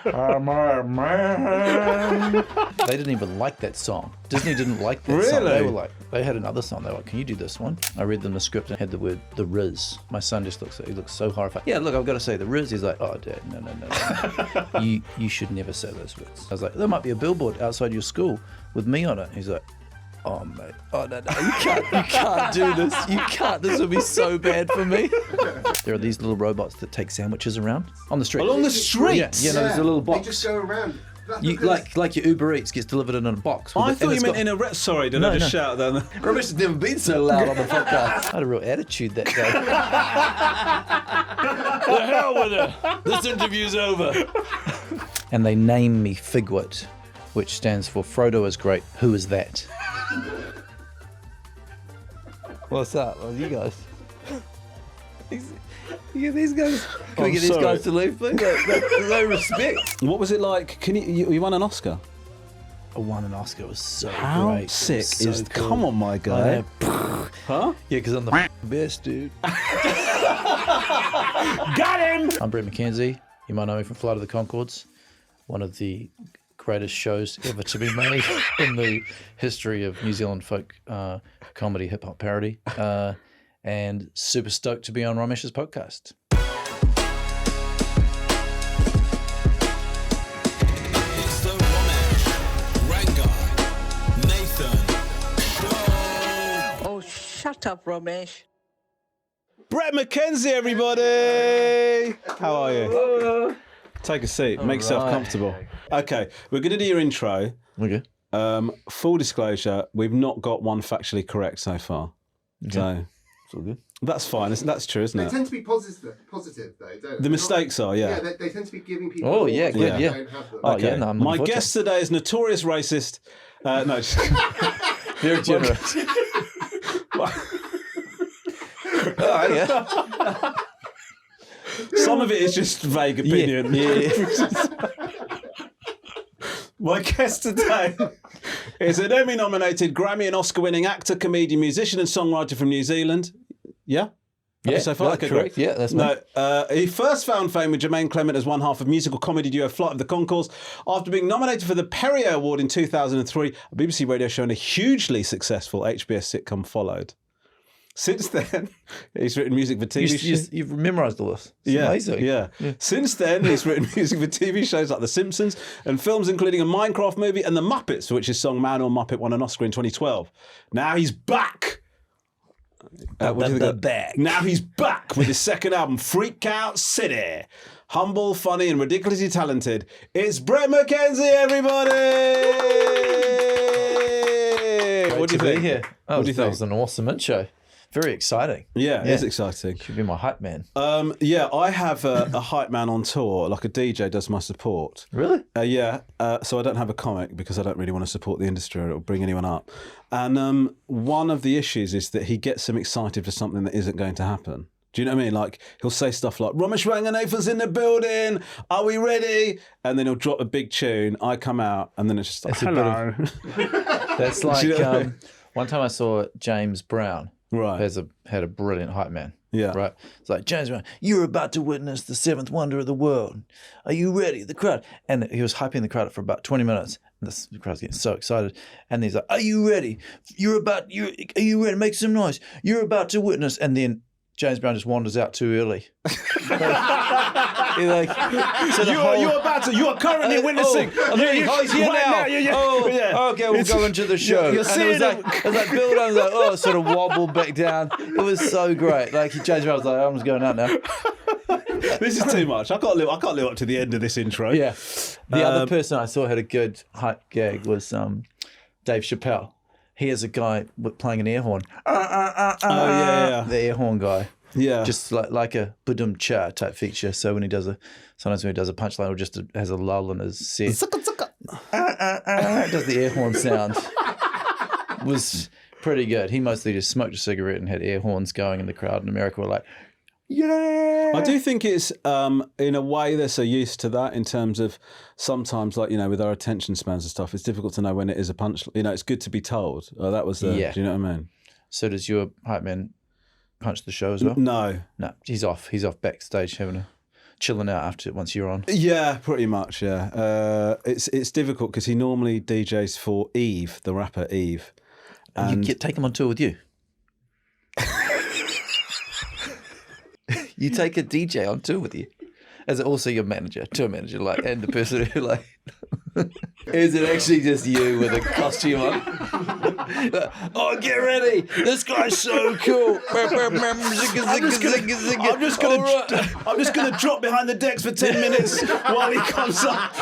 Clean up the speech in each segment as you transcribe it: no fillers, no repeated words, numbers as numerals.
I'm a man. They didn't even like that song. Disney didn't like that song. They were like, they had another song. They were like, can you do this one? I read them the script and had the word the Riz. My son just looks so horrified. Yeah, look, I've got to say the Riz. He's like, oh, Dad, no. you should never say those words. I was like, there might be a billboard outside your school with me on it. He's like, oh, mate. Oh, no, you can't do this. You can't. This would be so bad for me. There are these little robots that take sandwiches around on the street. Along the street? Yeah, no, there's a little box. They just go around. Like your Uber Eats gets delivered in a box. I thought you meant in a... Sorry, did I just shout then? Romesh has never been so loud on the podcast. I had a real attitude that day. The hell with it. This interview's over. And they name me Figwit, which stands for Frodo is great. Who is that? What's up? Well, you guys. You get these guys. Can we get these guys to leave, please? No respect. What was it like? You won an Oscar? I won an Oscar. It was so great. How sick is... Cool. Come on, my guy. Huh? Yeah, because I'm the best, dude. Got him! I'm Bret McKenzie. You might know me from Flight of the Conchords, one of the greatest shows ever to be made in the history of New Zealand folk comedy hip-hop parody. And super stoked to be on Romesh's podcast. It's the Romesh, Ranganathan show. Oh, shut up, Romesh. Bret McKenzie, everybody! How are you? Take a seat. Make yourself comfortable. Okay, we're going to do your intro. Okay. Full disclosure, we've not got one factually correct so far. Okay. So... It's all good. That's fine. That's true, isn't They it? tend to be positive though, don't they? The mistakes are, yeah. Yeah, they tend to be giving people. Oh, yeah, good, that yeah. Don't have them. Oh, Okay. yeah, no, I'm My looking forward guest today is notorious racist. No, just... Very generous. Oh, yeah. Some of it is just vague opinion. Yeah. My guest today is an Emmy-nominated, Grammy and Oscar-winning actor, comedian, musician, and songwriter from New Zealand. Yeah. Yeah, so far, that's okay, correct. great. Yeah, that's me. No, he first found fame with Jermaine Clement as one half of musical comedy duo Flight of the Conchords. After being nominated for the Perrier Award in 2003, a BBC radio show and a hugely successful HBS sitcom followed. Since then, he's written music for TV shows. You've memorised all this. It's amazing. Yeah. Since then, he's written music for TV shows like The Simpsons and films including a Minecraft movie and The Muppets, for which his song Man or Muppet won an Oscar in 2012. Now he's back. What do you think? Back. Now he's back with his second album, Freak Out City. Humble, funny, and ridiculously talented. It's Bret McKenzie, everybody! What do you think? Here. What do you That think? was an awesome intro. Very exciting. Yeah, it is exciting. Should be my hype man. Yeah, I have a hype man on tour, like a DJ does my support. Really? Yeah, so I don't have a comic because I don't really want to support the industry or it'll bring anyone up. And one of the issues is that he gets him excited for something that isn't going to happen. Do you know what I mean? Like, he'll say stuff like, Romeshranganathan's in the building, are we ready? And then he'll drop a big tune, I come out, and then it's just like, hello. That's like, Do you know what I mean? one time I saw James Brown. Right. Had a brilliant hype man. Yeah. Right. It's like, James Brown, you're about to witness the seventh wonder of the world. Are you ready? The crowd. And he was hyping the crowd up for about 20 minutes. And the crowd's getting so excited. And he's like, are you ready? Are you ready? Make some noise. You're about to witness. And then James Brown just wanders out too early. You are currently witnessing. He's here now. Okay, we'll go into the show. You're and it was like Bill Dunn was like, sort of wobbled back down. It was so great. Like he changed around. I was like, I'm just going out now. This is too much. I can't live up to the end of this intro. Yeah. The other person I saw had a good hype gag was Dave Chappelle. He has a guy playing an air horn. yeah. The air horn guy. Yeah. Just like a budum cha type feature. So when he does sometimes when he does a punchline, or just has a lull in his set. Does the air horn sound. Was pretty good. He mostly just smoked a cigarette and had air horns going, and the crowd in America were like, yeah. I do think it's, in a way, they're so used to that in terms of sometimes, like, with our attention spans and stuff, it's difficult to know when it is a punch. It's good to be told. Oh, that was the, Yeah. Do you know what I mean? So does your hype man punch the show as well? No. No, he's off. He's off backstage having a chilling out after once you're on? Yeah, pretty much. Yeah, it's difficult because he normally DJs for Eve, the rapper Eve, and Take him on tour with you. You take a DJ on tour with you, as also your manager, tour manager, like, and the person who like. Is it actually just you with a costume on? Oh, get ready! This guy's so cool. I'm just gonna drop behind the decks for 10 minutes while he comes up.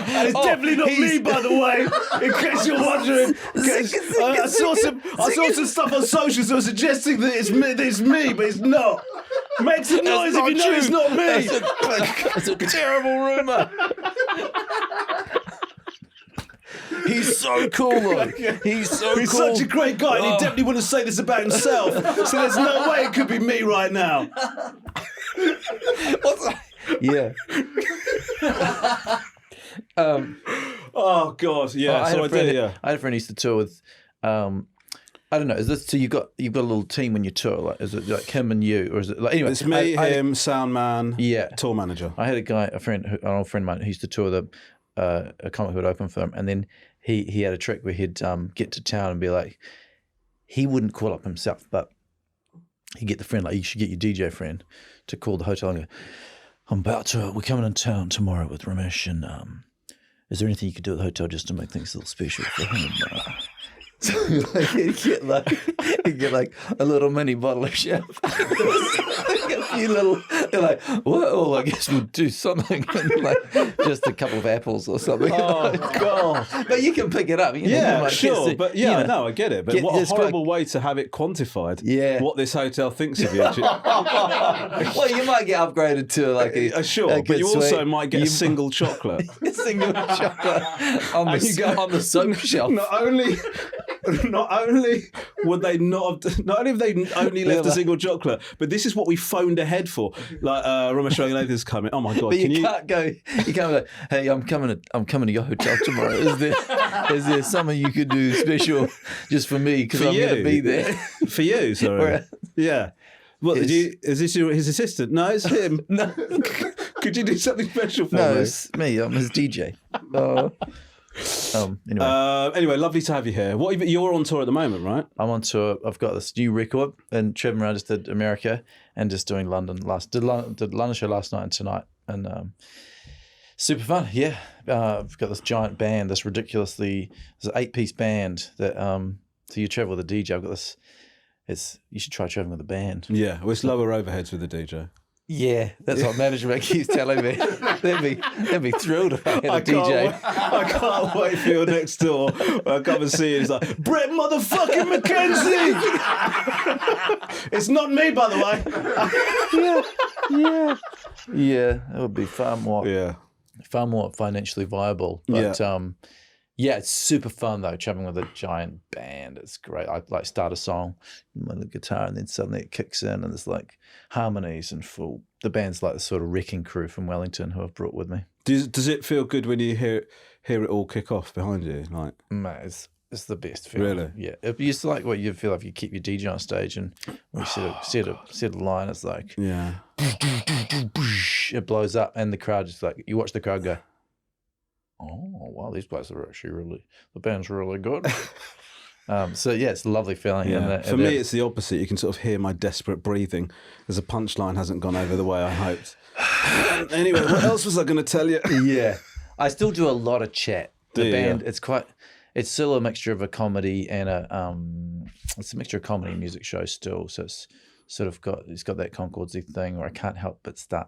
And it's definitely not me, by the way, in case you're wondering. I saw some stuff on socials that was suggesting that it's me, but it's not. Make some noise if you know it's not me. That's a terrible rumour. He's so cool, though. He's cool. Such a great guy, and he definitely wouldn't say this about himself. So there's no way it could be me right now. What's that? Yeah. Oh God, yeah. I had a friend who used to tour with. I don't know. Is this so? You've got a little team when you tour. Like, is it like him and you, or is it like anyway? It's me, him, sound man, tour manager. I had an old friend of mine who used to tour a comic who would open for him, and then he had a trick where he'd get to town and be like, he wouldn't call up himself, but he'd get the friend, like, you should get your DJ friend to call the hotel and go, we're coming in town tomorrow with Romesh, and is there anything you could do at the hotel just to make things a little special for him? So like, he'd get like a little mini bottle of champagne. A few little, they're like, well, I guess we'll do something. And like just a couple of apples or something. Oh, God. But you can pick it up. Sure. But no, I get it. But what a horrible way to have it quantified. Yeah. What this hotel thinks of you. Well, you might get upgraded to like but you also might get a single chocolate. A single chocolate on the soap shelf. Not only would they not have, not only have they only left a single chocolate, but this is what we phoned ahead for. Like Romesh Ranganathan's coming. Oh my God! But you can't go. You can't be like, hey, I'm coming to your hotel tomorrow. Is there something you could do special just for me because I'm going to be there for you? Sorry. Yeah. What did you? Is this his assistant? No, it's him. No. Could you do something special for me? No, it's me. I'm his DJ. Anyway, lovely to have you here. You're on tour at the moment, right? I'm on tour. I've got this new record and traveling around. Just did America and just doing London did London show last night and tonight, and super fun. Yeah, I've got this giant band, this 8-piece band that so you travel with a DJ. I've got this. You should try traveling with a band. Yeah, well, it's lower overheads with the DJ. Yeah, that's what management keeps telling me. They'd be thrilled if I had a DJ. I can't wait for your next tour. I come and see it. It's like, Bret motherfucking McKenzie! It's not me, by the way. Yeah, that would be far more financially viable. But it's super fun though, traveling with a giant band. It's great. I like start a song with the guitar and then suddenly it kicks in and there's like harmonies and the band's like the sort of wrecking crew from Wellington who I've brought with me. Does it feel good when you hear it all kick off behind you? Like, mate, it's the best feeling. Really? Yeah. It used to like what you feel like you keep your DJ on stage and when you set a line, it's like it blows up and the crowd just like you watch the crowd go, oh wow, these guys are actually the band's really good. So yeah, it's a lovely feeling. Yeah. For me, it's the opposite. You can sort of hear my desperate breathing as a punchline hasn't gone over the way I hoped. Anyway, what else was I going to tell you? Yeah, I still do a lot of chat. The band, it's still a mixture of a comedy and it's a mixture of comedy and music show still. So it's sort of got that Conchordsy thing where I can't help but start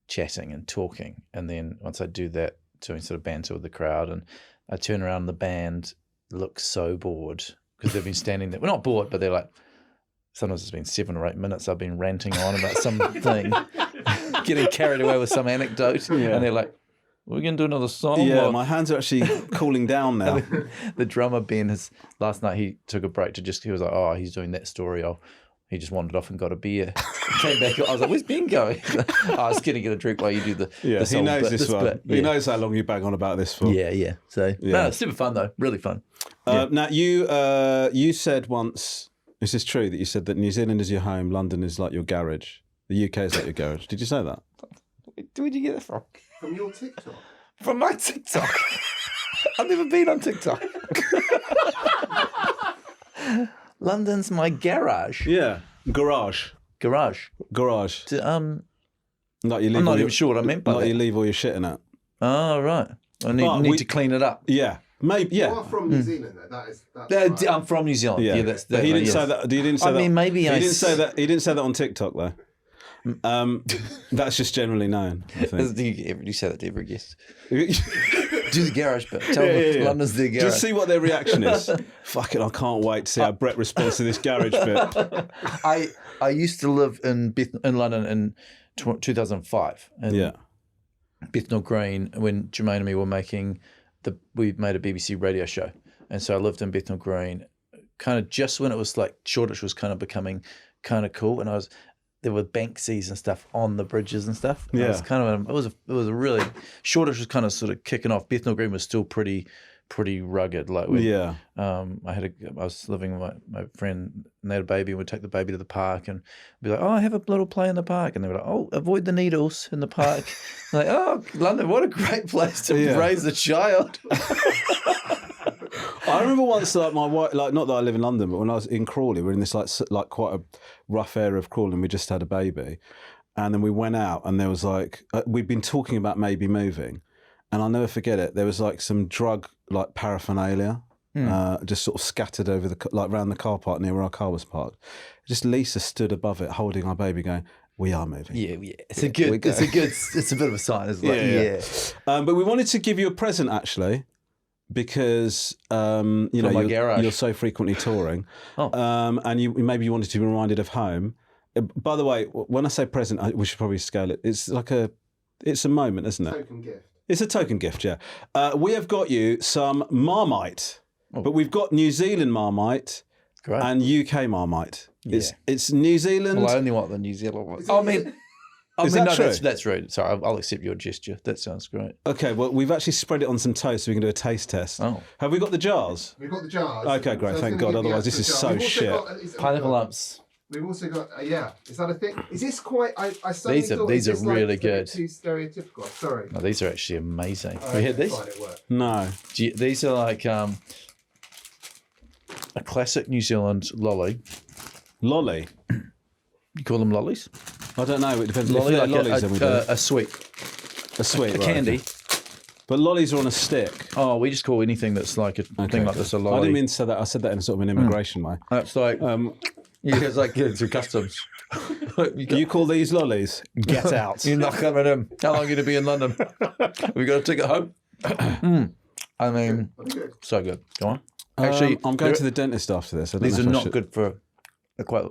chatting and talking, and then once I do that, doing sort of banter with the crowd, and I turn around and the band looks so bored because they've been standing there. We're not bored, but they're like, sometimes it's been 7 or 8 minutes I've been ranting on about something, getting carried away with some anecdote, and they're like, we're going to do another song. Yeah, my hands are actually cooling down now. The drummer, Ben, last night he took a break he was like, oh, he's doing that story. He just wandered off and got a beer. Came back. I was like, where's Ben going? I was going to get a drink while you do the song. He knows this one. Split. He knows how long you bang on about this for. Yeah. So, no, super fun though. Really fun. Now, you said once, is this true, that you said that New Zealand is your home, London is like your garage? The UK is like your garage. Did you say that? Where'd you get that from? From your TikTok. From my TikTok. I've never been on TikTok. London's my garage. Yeah. Garage. Garage. Garage. To, Like you leave I'm all not your, even sure what I meant by like that. you leave all your shit in it. Oh, right. I But need we- to clean it up. Yeah. Maybe. You Yeah. are from New Zealand, though. That's right. I'm from New Zealand. Yeah. Yeah, that's But he didn't yes. say that. He didn't say I that. mean, maybe he I didn't s- say that. He didn't say that on TikTok though. That's just generally known. I think. You say that to every guest. Do the garage bit. Tell them London's their garage. Just see what their reaction is. Fuck it, I can't wait to see how Bret responds to this garage bit. I used to live in London in 2005. And Yeah. Bethnal Green, when Jermaine and me were we made a BBC radio show. And so I lived in Bethnal Green kind of just when it was like Shoreditch was kind of becoming kind of cool. And there were Banksies and stuff on the bridges and stuff. And Yeah. It was kind of, it was a really, Shoreditch was kind of sort of kicking off. Bethnal Green was still pretty rugged. Like Yeah. I was living with my friend, and they had a baby, and we'd take the baby to the park and be like, oh, have a little play in the park. And they were like, oh, avoid the needles in the park. Like, oh, London, what a great place to raise a child. I remember once, like my wife, like not that I live in London, but when I was in Crawley, we were in this like quite a rough area of Crawley, and we just had a baby, and then we went out, and there was like we'd been talking about maybe moving, and I'll never forget it. There was like some drug like paraphernalia, just sort of scattered over around the car park near where our car was parked. Just Lisa stood above it, holding our baby, going, "We are moving." Yeah. It's a bit of a sign. It's like, yeah. But we wanted to give you a present actually. Because you're so frequently touring, and maybe you wanted to be reminded of home. By the way, when I say present, we should probably scale it. It's a moment, isn't it? Token gift. It's a token gift, yeah. We have got you some Marmite, but we've got New Zealand Marmite and UK Marmite. It's New Zealand. Well, I only want the New Zealand one. Is that true? That's rude. Sorry, I'll accept your gesture. That sounds great. Okay, well, we've actually spread it on some toast so we can do a taste test. Oh. Have we got the jars? We've got the jars. Okay, great, So thank it's God, gonna be the otherwise this is extra so jar. We've also shit. got- Pineapple lumps. We've also got, is that a thing? Is this quite, I suddenly thought, These is are this like really good. Too stereotypical. Sorry. No, these are actually amazing. I We had these? find it work. No. These are like a classic New Zealand lolly. Lolly? You call them lollies? I don't know. It depends. Lolly, If they're like lollies, then we do. a sweet, A sweet, a right, candy. okay. But lollies are on a stick. Oh, we just call anything that's like a thing like this a I lolly. didn't mean to say that. I said that in sort of an immigration way. That's like it's like getting through customs. You call these lollies? Get out. You're not coming in. How long are you going to be in London? We got a ticket home. I mean, so good. Go on. Actually, I'm going to the dentist after this. I don't these know are if I not should- good for. They're quite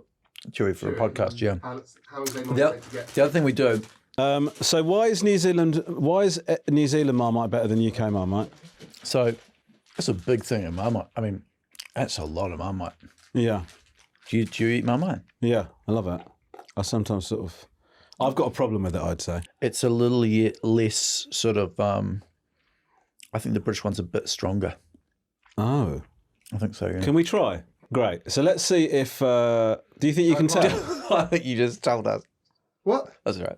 chewy for a podcast. Yeah. How long do they The, normally take to get? the other thing we do. So why is New Zealand Marmite better than UK Marmite? So that's a big thing in Marmite. I mean, that's a lot of Marmite. Yeah, Do you eat Marmite? yeah, I love it. I sometimes I've got a problem with it. I'd say. It's a little less sort of. I think the British one's a bit stronger. Oh, I think so. Yeah. can we try? Great. So let's see if. Do you think you can tell? I think you just told us. What? That's right.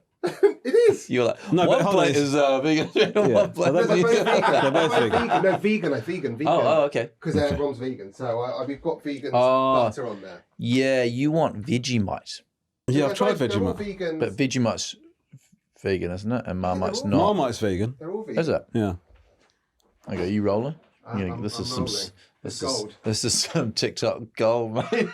It is. You were like, No, but one hold on, plate it's- is vegan. One plate Are they is both vegan. They're both vegan. No, vegan. Oh, okay. Because Rom's vegan, so we've got vegan Oh. butter on there. Yeah, you want Vegemite, Yeah, I've tried They're all Vegemite. vegans. but Vegemite's vegan, isn't it? And Marmite's all- not. Marmite's vegan. They're all vegan. Is it? Yeah. Okay, you rolling? I'm This is rolling. some. It's gold. This is some TikTok gold, mate.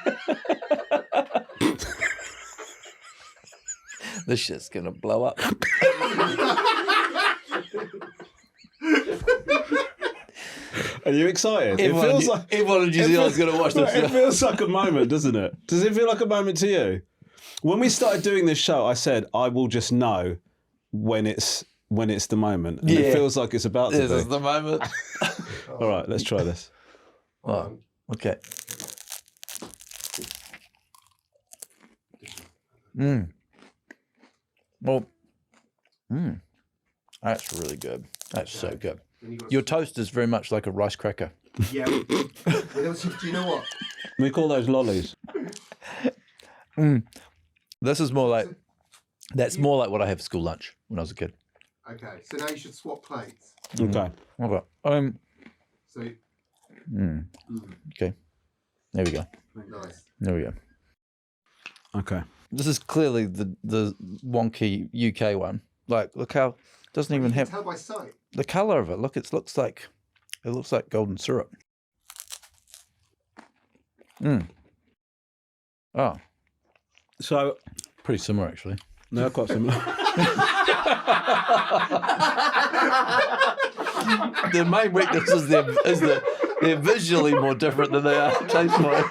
This shit's gonna blow up. Are you excited? Everyone in New Zealand's gonna watch this. It feels like a moment, doesn't it? Does it feel like a moment to you? When we started doing this show, I said I will just know when it's the moment. And Yeah. it feels like it's about to This be. is the moment. All right, let's try this. Oh, okay. Well, that's really good. That's so good. Your toast is very much like a rice cracker. Yeah. Do you know what? We call those lollies. This is more like That's more like what I had for school lunch when I was a kid. Okay, so now you should swap plates. Okay. Okay. So Okay. There we go. nice. There we go. Okay. This is clearly the wonky UK one. Like, look how it doesn't even You can have tell by sight. the color of it. Look, it looks like golden syrup. Oh, So pretty similar actually. they're quite similar. The main weakness is they're visually more different than they are taste-wise.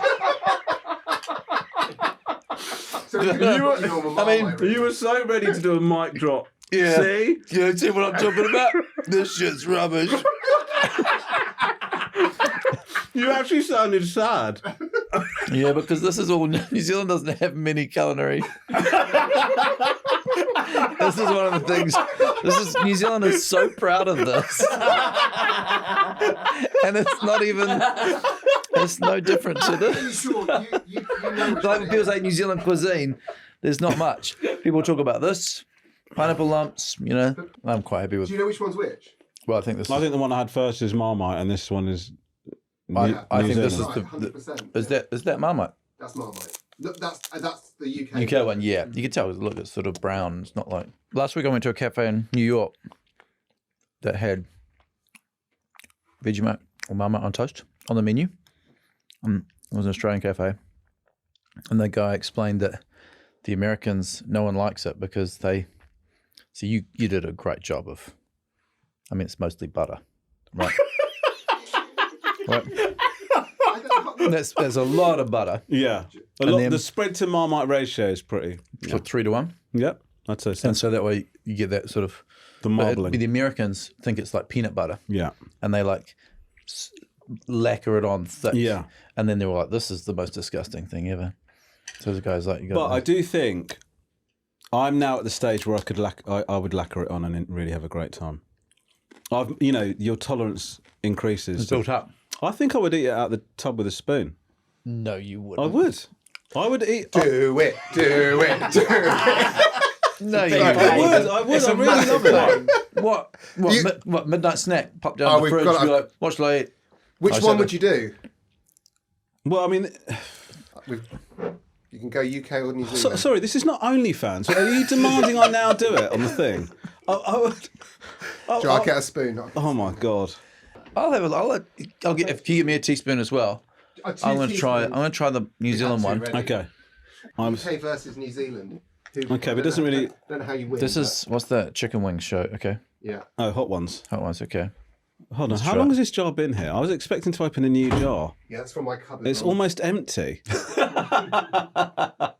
So you You were so ready to do a mic drop. Yeah. See? You see what I'm talking about? This shit's rubbish. You actually sounded sad. Yeah, because this is all New Zealand doesn't have many culinary. This is one of the things. New Zealand is so proud of this, and it's not even. It's no different to this. Sure, you know which Like one it people is. say New Zealand cuisine, there's not much. People talk about this, pineapple lumps. You know, I'm quite happy with. Do you know which one's which? Well, I think this. I think the one I had first is Marmite, and this one is. I think this is Right, 100%. is that Marmite? That's Marmite. Look, that's the UK. UK one, yeah. You can tell. Look, it's sort of brown. It's not like. Last week I went to a cafe in New York that had Vegemite or Marmite on toast on the menu. It was an Australian cafe, and the guy explained that the Americans, no one likes it because they. So you did a great job of. I mean, it's mostly butter, right? Right. There's a lot of butter. Yeah. then- the spread to Marmite ratio is pretty. So 3-1. Yep. I'd say so. And so that way you get that sort of The but marbling. the Americans think it's like peanut butter, Yeah. and they like lacquer it on thick. Yeah. And then they were like, "This is the most disgusting thing ever." So the guy's like, "You But got." I do think I'm now at the stage where I would lacquer it on and really have a great time. Your tolerance increases. It's built up. I think I would eat it out the tub with a spoon. No, you I wouldn't. would. I would eat. Do it. No, you I wouldn't. would. I really love it. What? What midnight snack? Pop down Oh, the we've fridge. got- Be like, what shall I eat? Which I one said would you do? Well, I mean, You can go UK or New Zealand. sorry, this is not OnlyFans. Are you demanding I now do it on the thing? I would. Shall I get a spoon? Oh my god. I'll get. If you give me a teaspoon as well, I'm going to try. I'm going to try the New Zealand one. Okay. UK versus New Zealand. Okay, but it doesn't really. I don't know how you win. This is what's that chicken wing show? Okay, Yeah. Oh, hot ones. that one's okay. Hold on. How try long it. has this jar been here? I was expecting to open a new jar. Yeah, that's from my cupboard. It's almost empty.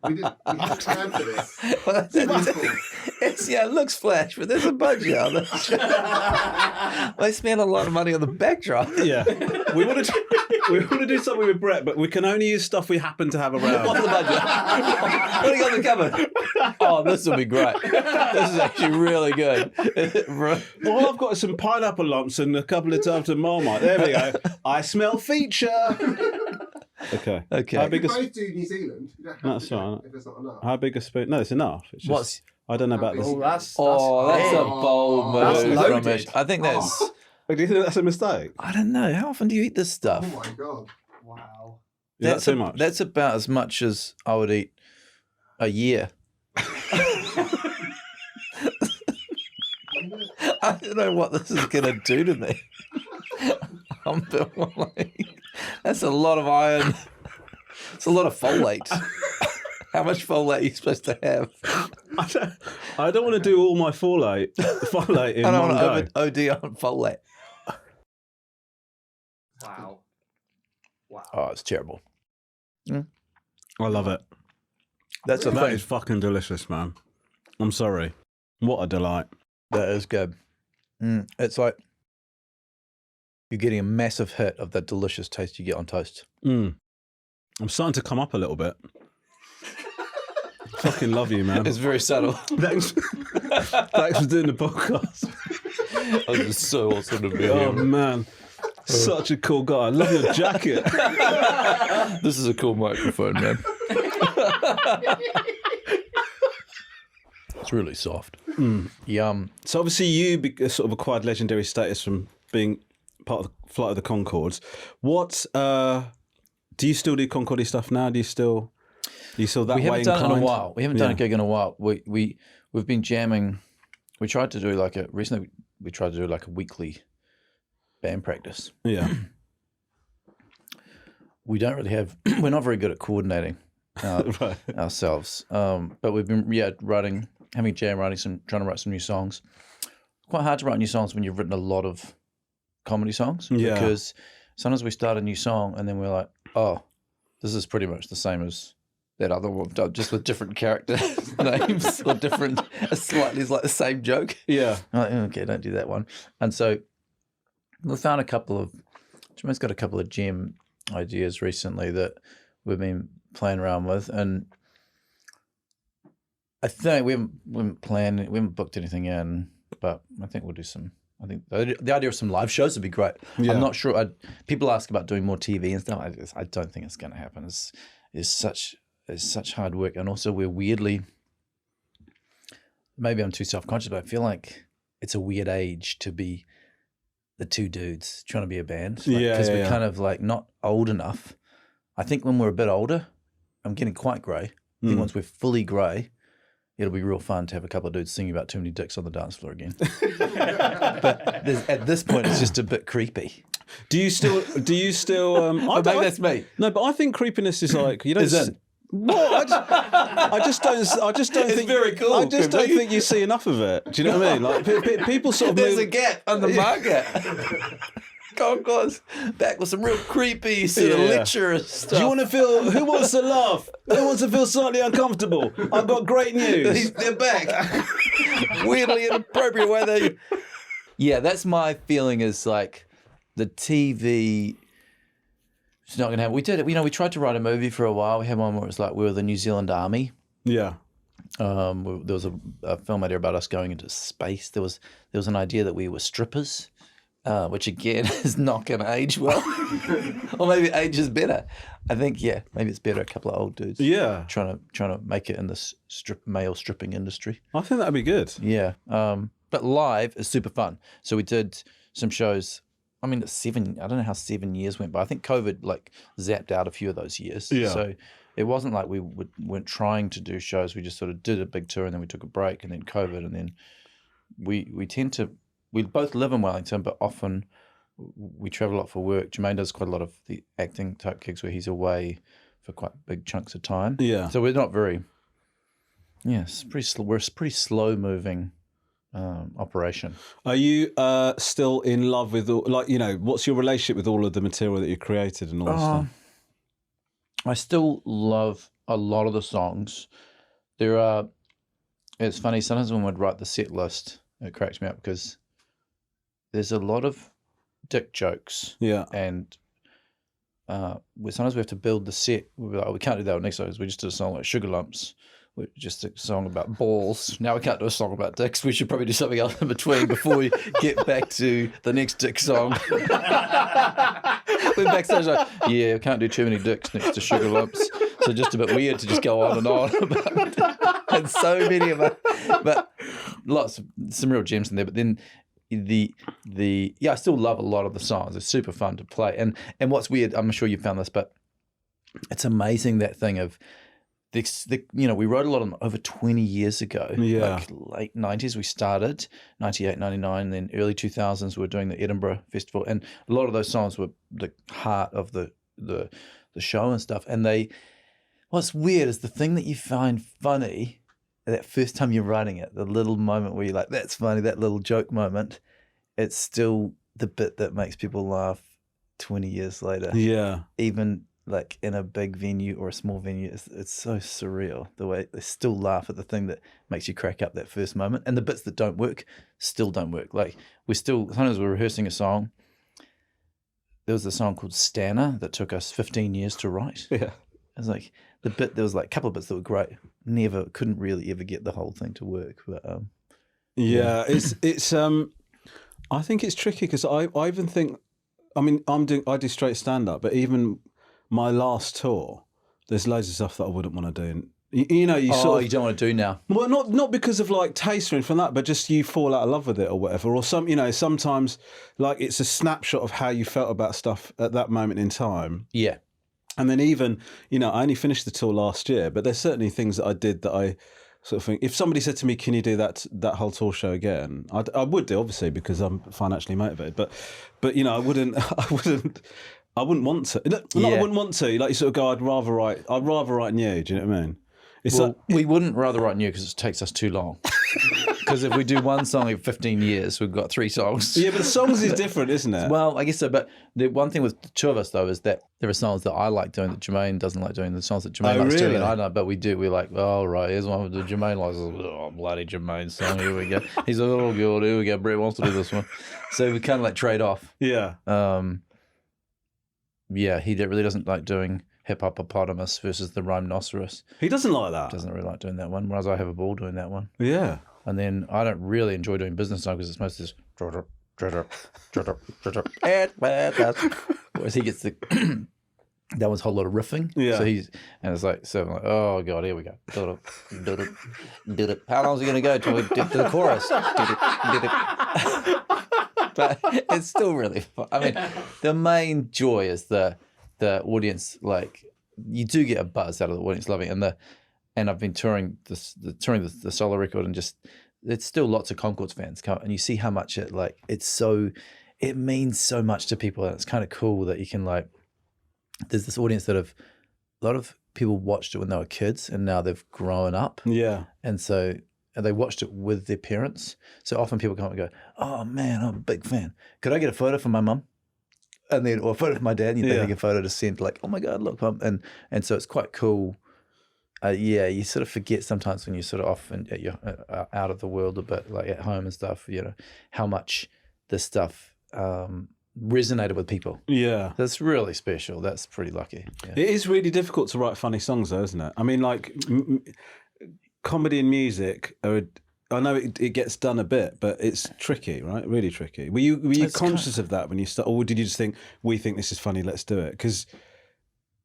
We didn't plan for this. Well, it looks flash, but there's a budget on it. They spent a lot of money on the backdrop. Yeah. We want to do something with Bret, but we can only use stuff we happen to have around. What's the budget? What do you got in the cupboard? Oh, this will be great. This is actually really good. All I've got is some pineapple lumps and a couple of tubs of Marmite. There we go. I smell feature. Okay. Okay. How We big a both do New Zealand. You don't have That's to go all right. if it's not enough. how big a spoon? No, it's enough. It's just, What's- I don't know about this. Oh, that's that's a Oh, bold that's move, loaded. Romesh. I think that's. Do you think that's a mistake? I don't know. How often do you eat this stuff? Oh my god. wow. Is that too much? That's about as much as I would eat a year. I don't know what this is going to do to me. That's a lot of iron. It's a lot of folate. How much folate are you supposed to have? I don't want to do all my folate in I don't one want go. to OD on folate. Wow. Wow. Oh, it's terrible. I love it. That's a That thing. is fucking delicious, man. I'm sorry. What a delight. That is good. It's like you're getting a massive hit of that delicious taste you get on toast. I'm starting to come up a little bit. Fucking love you, man. It's very subtle. Thanks. Thanks for doing the podcast. Oh, it's so awesome to be Oh here. man, such a cool guy. I love your jacket. This is a cool microphone, man. It's really soft. Yum. So obviously you sort of acquired legendary status from being part of the Flight of the Conchords. What do you still do Conchordy stuff now? Do you still that We way haven't done it in a inclined? while. We haven't done a gig in a while. We've been jamming. We tried to do recently we tried to do like a weekly band practice. Yeah. We don't really have. We're not very good at coordinating Right. ourselves. But we've been trying to write some new songs. Quite hard to write new songs when you've written a lot of comedy songs. Yeah. Because sometimes we start a new song and then we're like, oh, this is pretty much the same as that other one, just with different character names or slightly like the same joke. Yeah. I'm like, okay, don't do that one. And so we found Jermaine's got a couple of gem ideas recently that we've been playing around with, and I think we haven't booked anything in, but I think we'll do some. I think the idea of some live shows would be great. Yeah. I'm not sure. People ask about doing more TV and stuff. I don't think it's going to happen. It's such hard work, and also we're weirdly. Maybe I'm too self-conscious, but I feel like it's a weird age to be the two dudes trying to be a band. Because we're kind of like not old enough. I think when we're a bit older, I'm getting quite grey. I think once we're fully grey, it'll be real fun to have a couple of dudes singing about too many dicks on the dance floor again. But at this point, it's just a bit creepy. Do you still? Maybe that's me. No, but I think creepiness is like you don't. Is it? What? I just don't. It's It's very cool. I just don't think you see enough of it. Do you know what I mean? Like people sort of. There's move, a gap on the market. Conchords back with some real creepy sort of lecturer stuff. Do you want to feel? Who wants to laugh? Who wants to feel slightly uncomfortable? I've got great news. They're back. Weirdly inappropriate way Yeah, that's my feeling. Is like the TV. It's not going to happen. We did it. We tried to write a movie for a while. We had one where it was like we were the New Zealand Army. Yeah. There was a film idea about us going into space. There was an idea that we were strippers, which again is not going to age well, or maybe it ages better. I think maybe it's better. A couple of old dudes, trying to make it in this male stripping industry. I think that'd be good. Yeah, but live is super fun. So we did some shows. I mean, I don't know how 7 years went by. I think COVID zapped out a few of those years. Yeah. So it wasn't like we weren't trying to do shows. We just sort of did a big tour and then we took a break and then COVID and then we both live in Wellington, but often we travel a lot for work. Jermaine does quite a lot of the acting type gigs where he's away for quite big chunks of time. Yeah. So we're not very. Yeah, it's pretty slow. We're a pretty slow moving. Operation. Are you still in love with all, what's your relationship with all of the material that you created and all this stuff? I still love a lot of the songs. It's funny, sometimes when we'd write the set list, it cracks me up because there's a lot of dick jokes. Yeah. And sometimes we have to build the set. We'll be like, we can't do that on next episode. We just did a song like Sugar Lumps. Just a song about balls. Now we can't do a song about dicks. We should probably do something else in between before we get back to the next dick song. We're backstage like, we can't do too many dicks next to Sugar Lumps. So just a bit weird to just go on and on about and so many of them. But some real gems in there. But then I still love a lot of the songs. It's super fun to play. And what's weird, I'm sure you found this, but it's amazing that thing of we wrote a lot of them over 20 years ago. Yeah. Like late 90s we started, 98, 99, and then early 2000s we were doing the Edinburgh Festival. And a lot of those songs were the heart of the show and stuff. And what's weird is the thing that you find funny that first time you're writing it, the little moment where you're like, that's funny, that little joke moment, it's still the bit that makes people laugh 20 years later. Yeah. Even like in a big venue or a small venue, it's so surreal the way they still laugh at the thing that makes you crack up that first moment, and the bits that don't work still don't work. Like sometimes we're rehearsing a song. There was a song called Stanner that took us 15 years to write. Yeah. It was like there was like a couple of bits that were great. Couldn't really ever get the whole thing to work. But it's I think it's tricky because I even think, I mean, I do straight stand up, but even my last tour, there's loads of stuff that I wouldn't want to do You know, you sort of, you don't want to do now. well, not because of like taste or anything like that, but just you fall out of love with it or whatever. Or sometimes like it's a snapshot of how you felt about stuff at that moment in time. Yeah. And then even, I only finished the tour last year, but there's certainly things that I did that I sort of think, if somebody said to me, can you do that whole tour show again? I would do, obviously, because I'm financially motivated. But I wouldn't want to. I wouldn't want to. Like you sort of go, I'd rather write new. Do you know what I mean? We wouldn't rather write new because it takes us too long. Because if we do one song in 15 years, we've got 3 songs. Yeah, but songs is different, isn't it? Well, I guess so. But the one thing with the 2 of us, though, is that there are songs that I like doing that Jermaine doesn't like doing. The songs that Jermaine likes doing, I know, but we do. We're like, oh, right, here's one that Jermaine likes. Oh, bloody Jermaine song. Here we go. He's like, oh, God, here we go. Brett wants to do this one. So we kind of like trade off. Yeah. Yeah, he really doesn't like doing Hippopotamus versus the Rhinoceros. He doesn't like that. Doesn't really like doing that one, whereas I have a ball doing that one. Yeah. And then I don't really enjoy doing business songs because it's mostly this. Whereas he gets the that one's a whole lot of riffing. Yeah. So it's like, I'm like, oh God, here we go. How long is it going to go till we get to the chorus? But it's still really fun. I mean, the main joy is the audience. Like, you do get a buzz out of the audience loving it, and I've been touring the solo record, and just it's still lots of Conchords fans come, and you see how much it means so much to people, and it's kind of cool that you can like. There's this audience that a lot of people watched it when they were kids, and now they've grown up. Yeah, and so. And they watched it with their parents. So often people come up and go, oh man, I'm a big fan. Could I get a photo from my mum? Or a photo from my dad? And you take a photo to send, like, oh my God, look, mum. And so it's quite cool. You sort of forget sometimes when you're sort of off and you're out of the world a bit, like at home and stuff, how much this stuff resonated with people. Yeah. That's really special. That's pretty lucky. Yeah. It is really difficult to write funny songs though, isn't it? I mean, like... comedy and music I know it gets done a bit, but it's tricky, right? Really tricky. Were you conscious of that when you start, or did you just think, we think this is funny, let's do it? Because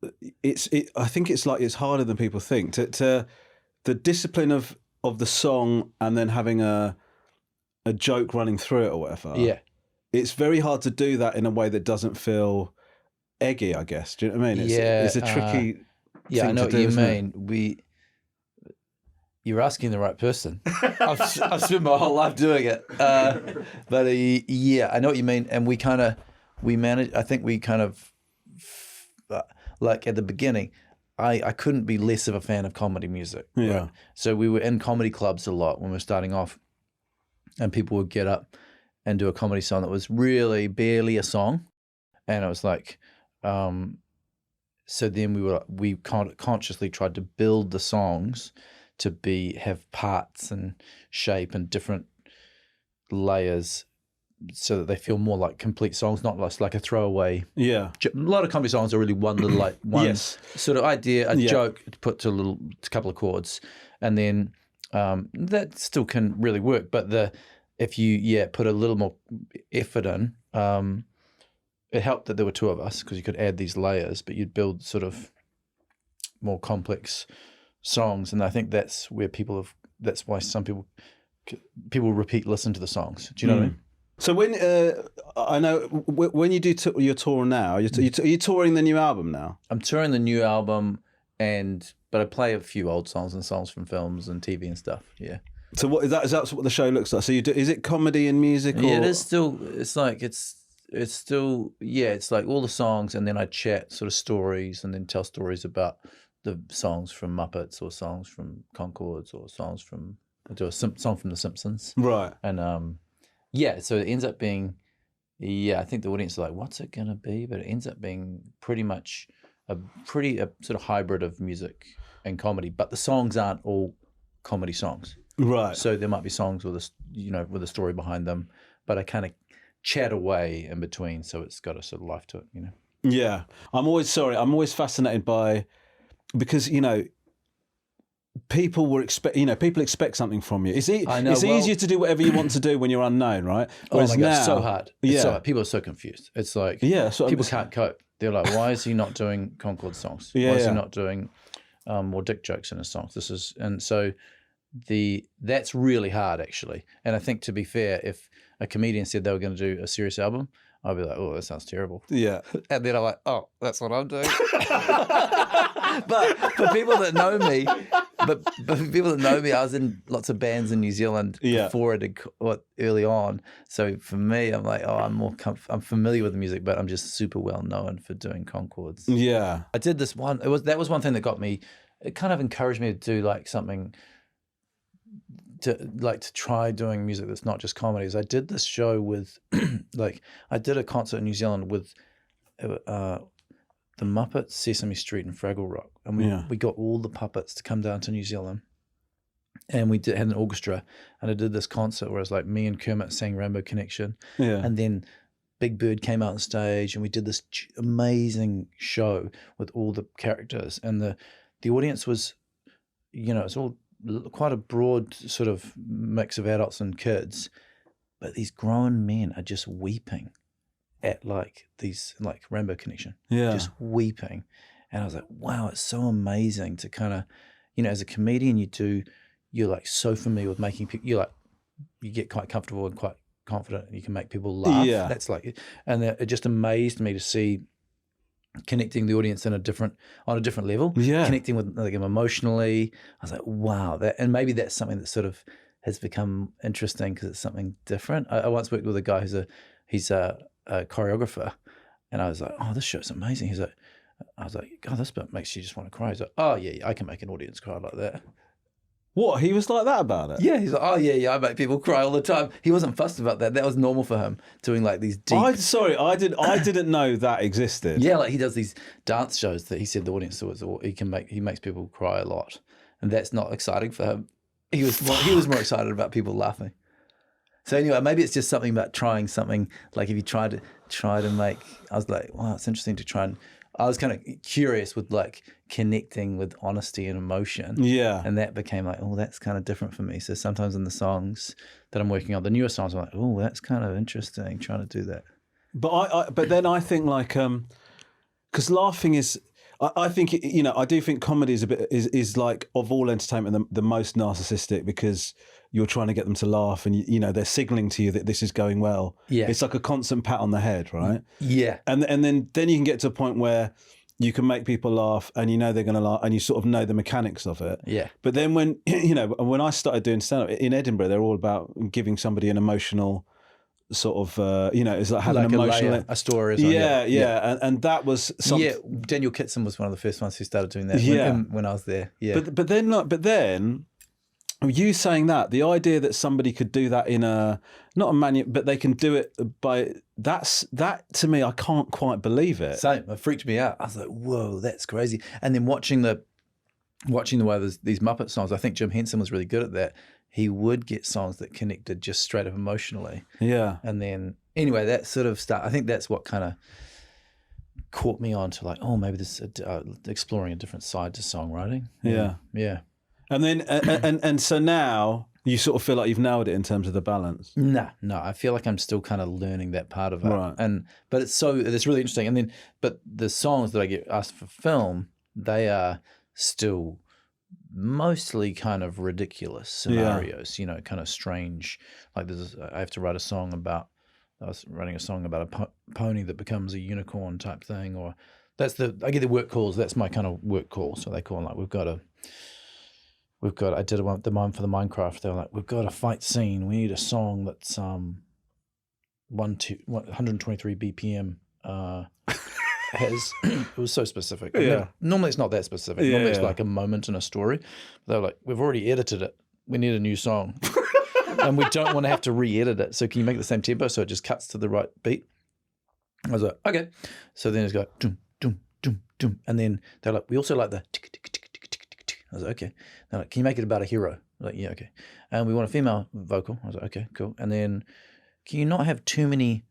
I think it's harder than people think. To the discipline of the song and then having a joke running through it or whatever. Yeah, it's very hard to do that in a way that doesn't feel eggy, I guess. Do you know what I mean? It's a tricky. I know what you mean. You're asking the right person. I've spent my whole life doing it. But I know what you mean. And we managed, I think we kind of, like at the beginning, I couldn't be less of a fan of comedy music. Yeah. Right? So we were in comedy clubs a lot when we were starting off, and people would get up and do a comedy song that was really barely a song. And it was like, so then we consciously tried to build the songs to have parts and shape and different layers so that they feel more like complete songs, not less like a throwaway. Yeah. A lot of comedy songs are really one little sort of idea, a joke put to a couple of chords, and then that still can really work. But if you put a little more effort in, it helped that there were 2 of us because you could add these layers, but you'd build sort of more complex songs, and I think that's where that's why some people listen to the songs. Do you know what I mean? So when I know when you do your tour now, are you touring the new album now? I'm touring the new album, but I play a few old songs and songs from films and TV and stuff. Yeah. So what is that? Is that what the show looks like? So you do? Is it comedy and music? Yeah, it is still. It's like it's still. Yeah, it's like all the songs, and then I chat sort of stories, and then tell stories about the songs from Muppets or songs from Conchords or songs from I do a song from The Simpsons, right? And so it ends up being I think the audience are like, what's it gonna be? But it ends up being pretty much a sort of hybrid of music and comedy, but the songs aren't all comedy songs, right? So there might be songs with a story behind them, but I kind of chat away in between, so it's got a sort of life to it, Yeah, I'm always fascinated by. Because people expect something from you. It's easier to do whatever you want to do when you're unknown, right? Whereas oh my God, it's so hard. It's so hard. People are so confused. It's like people can't cope. They're like, why is he not doing Conchord songs? Why is he not doing or dick jokes in his songs. That's really hard actually. And I think, to be fair, if a comedian said they were going to do a serious album, I'd be like, oh, that sounds terrible. Yeah. And then I'm like, oh, that's what I'm doing. But for people that know me, I was in lots of bands in New Zealand before I did early on. So for me, I'm like, oh, I'm familiar with the music, but I'm just super well known for doing Conchords. Yeah. I did this one. That was one thing that got me. It kind of encouraged me to do like something. To try doing music that's not just comedies. I did this show with, I did a concert in New Zealand with the Muppets, Sesame Street, and Fraggle Rock, and we got all the puppets to come down to New Zealand, and we had an orchestra, and I did this concert where it was like me and Kermit sang Rainbow Connection, and then Big Bird came out on stage, and we did this amazing show with all the characters, and the audience was, it's all quite a broad sort of mix of adults and kids, but these grown men are just weeping at these Rainbow Connection, just weeping. And I was like, wow, it's so amazing to kind of, as a comedian, you're like so familiar with making people, you get quite comfortable and quite confident, and you can make people laugh. Yeah. That's and it just amazed me to see connecting the audience on a different level, connecting with them emotionally. I was like, wow, and maybe that's something that sort of has become interesting because it's something different. I once worked with a guy he's a choreographer, and I was like, oh, this show's amazing. I was like, God, this bit makes you just want to cry. He's like, oh yeah, I can make an audience cry like that. What? He was like that about it? Yeah, he's like, oh yeah, I make people cry all the time. He wasn't fussed about that. That was normal for him, doing like these deep. I didn't know that existed. Yeah, he does these dance shows that he said the audience he makes people cry a lot, and that's not exciting for him. He was more excited about people laughing. So anyway, maybe it's just something about trying something. Like if you try to make, I was like, wow, it's interesting to try and. I was kind of curious with connecting with honesty and emotion. Yeah. And that became like, oh, that's kind of different for me. So sometimes in the songs that I'm working on, the newer songs, I'm like, oh, that's kind of interesting, trying to do that. But then I think because laughing is, I think, I do think comedy is like of all entertainment, the most narcissistic, because you're trying to get them to laugh and, they're signaling to you that this is going well. Yeah. It's like a constant pat on the head, right? Yeah. And then you can get to a point where you can make people laugh and they're going to laugh and you sort of know the mechanics of it. Yeah. But then when, when I started doing stand-up in Edinburgh, they're all about giving somebody an emotional sort of, it's like having an emotional... a story. Yeah. And that was something... Yeah, Daniel Kitson was one of the first ones who started doing that when I was there. Yeah. But then you saying that, the idea that somebody could do that in but they can do it by... That to me, I can't quite believe it. Same. It freaked me out. I was like, whoa, that's crazy. And then watching the way these Muppet songs, I think Jim Henson was really good at that. He would get songs that connected just straight up emotionally. Yeah. And then, anyway, that sort of stuff, I think that's what kind of caught me on to maybe this exploring a different side to songwriting. Yeah. Yeah. And then, and so now you sort of feel like you've nailed it in terms of the balance. No, I feel like I'm still kind of learning that part of it. Right. But it's really interesting. And then, but the songs that I get asked for film, they are still mostly kind of ridiculous scenarios, kind of strange. Like I have to write a song about, I was writing a song about a pony that becomes a unicorn type thing, or I get the work calls. That's my kind of work call. So they call like, I did the one for the Minecraft. They were like, we've got a fight scene. We need a song that's 123 BPM. It was so specific. Yeah. Normally it's not that specific. Normally it's like a moment in a story. But they were like, we've already edited it. We need a new song. And we don't want to have to re-edit it. So can you make it the same tempo so it just cuts to the right beat? I was like, okay. So then it's got doom, doom, doom, doom. And then they're like, we also like the tick, tick, tick, tick, tick, tick, tick. I was like, okay. They're like, can you make it about a hero? I was like, yeah, okay. And we want a female vocal. I was like, okay, cool. And then can you not have too many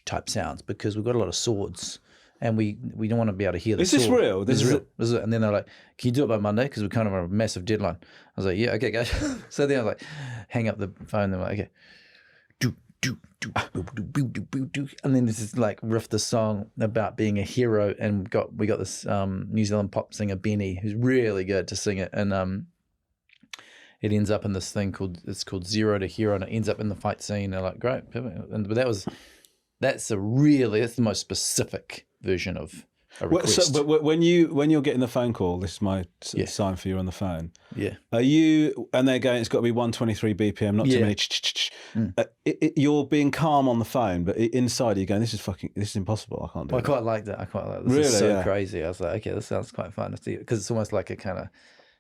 type sounds, because we've got a lot of swords and we don't want to be able to hear the sword. Is this real? This is real. This is it. And then they're like, can you do it by Monday? Because we're kind of on a massive deadline. I was like, yeah, okay, guys. So then I was like, hang up the phone. They're like, okay. do, and then this is like riff the song about being a hero, and we got this New Zealand pop singer Benny who's really good to sing it, and it ends up in this thing called Zero to Hero, and it ends up in the fight scene. They're like, great, perfect. But that's the most specific version of a request. But when you're getting the phone call, this is my sign for you on the phone. Yeah. Are you? And they're going, it's got to be 123 BPM, not too many. You're being calm on the phone, but inside you're going, this is impossible. I can't do it. I quite like that. This really, is so crazy. I was like, okay, this sounds quite fun to see, because it's almost like a kind of,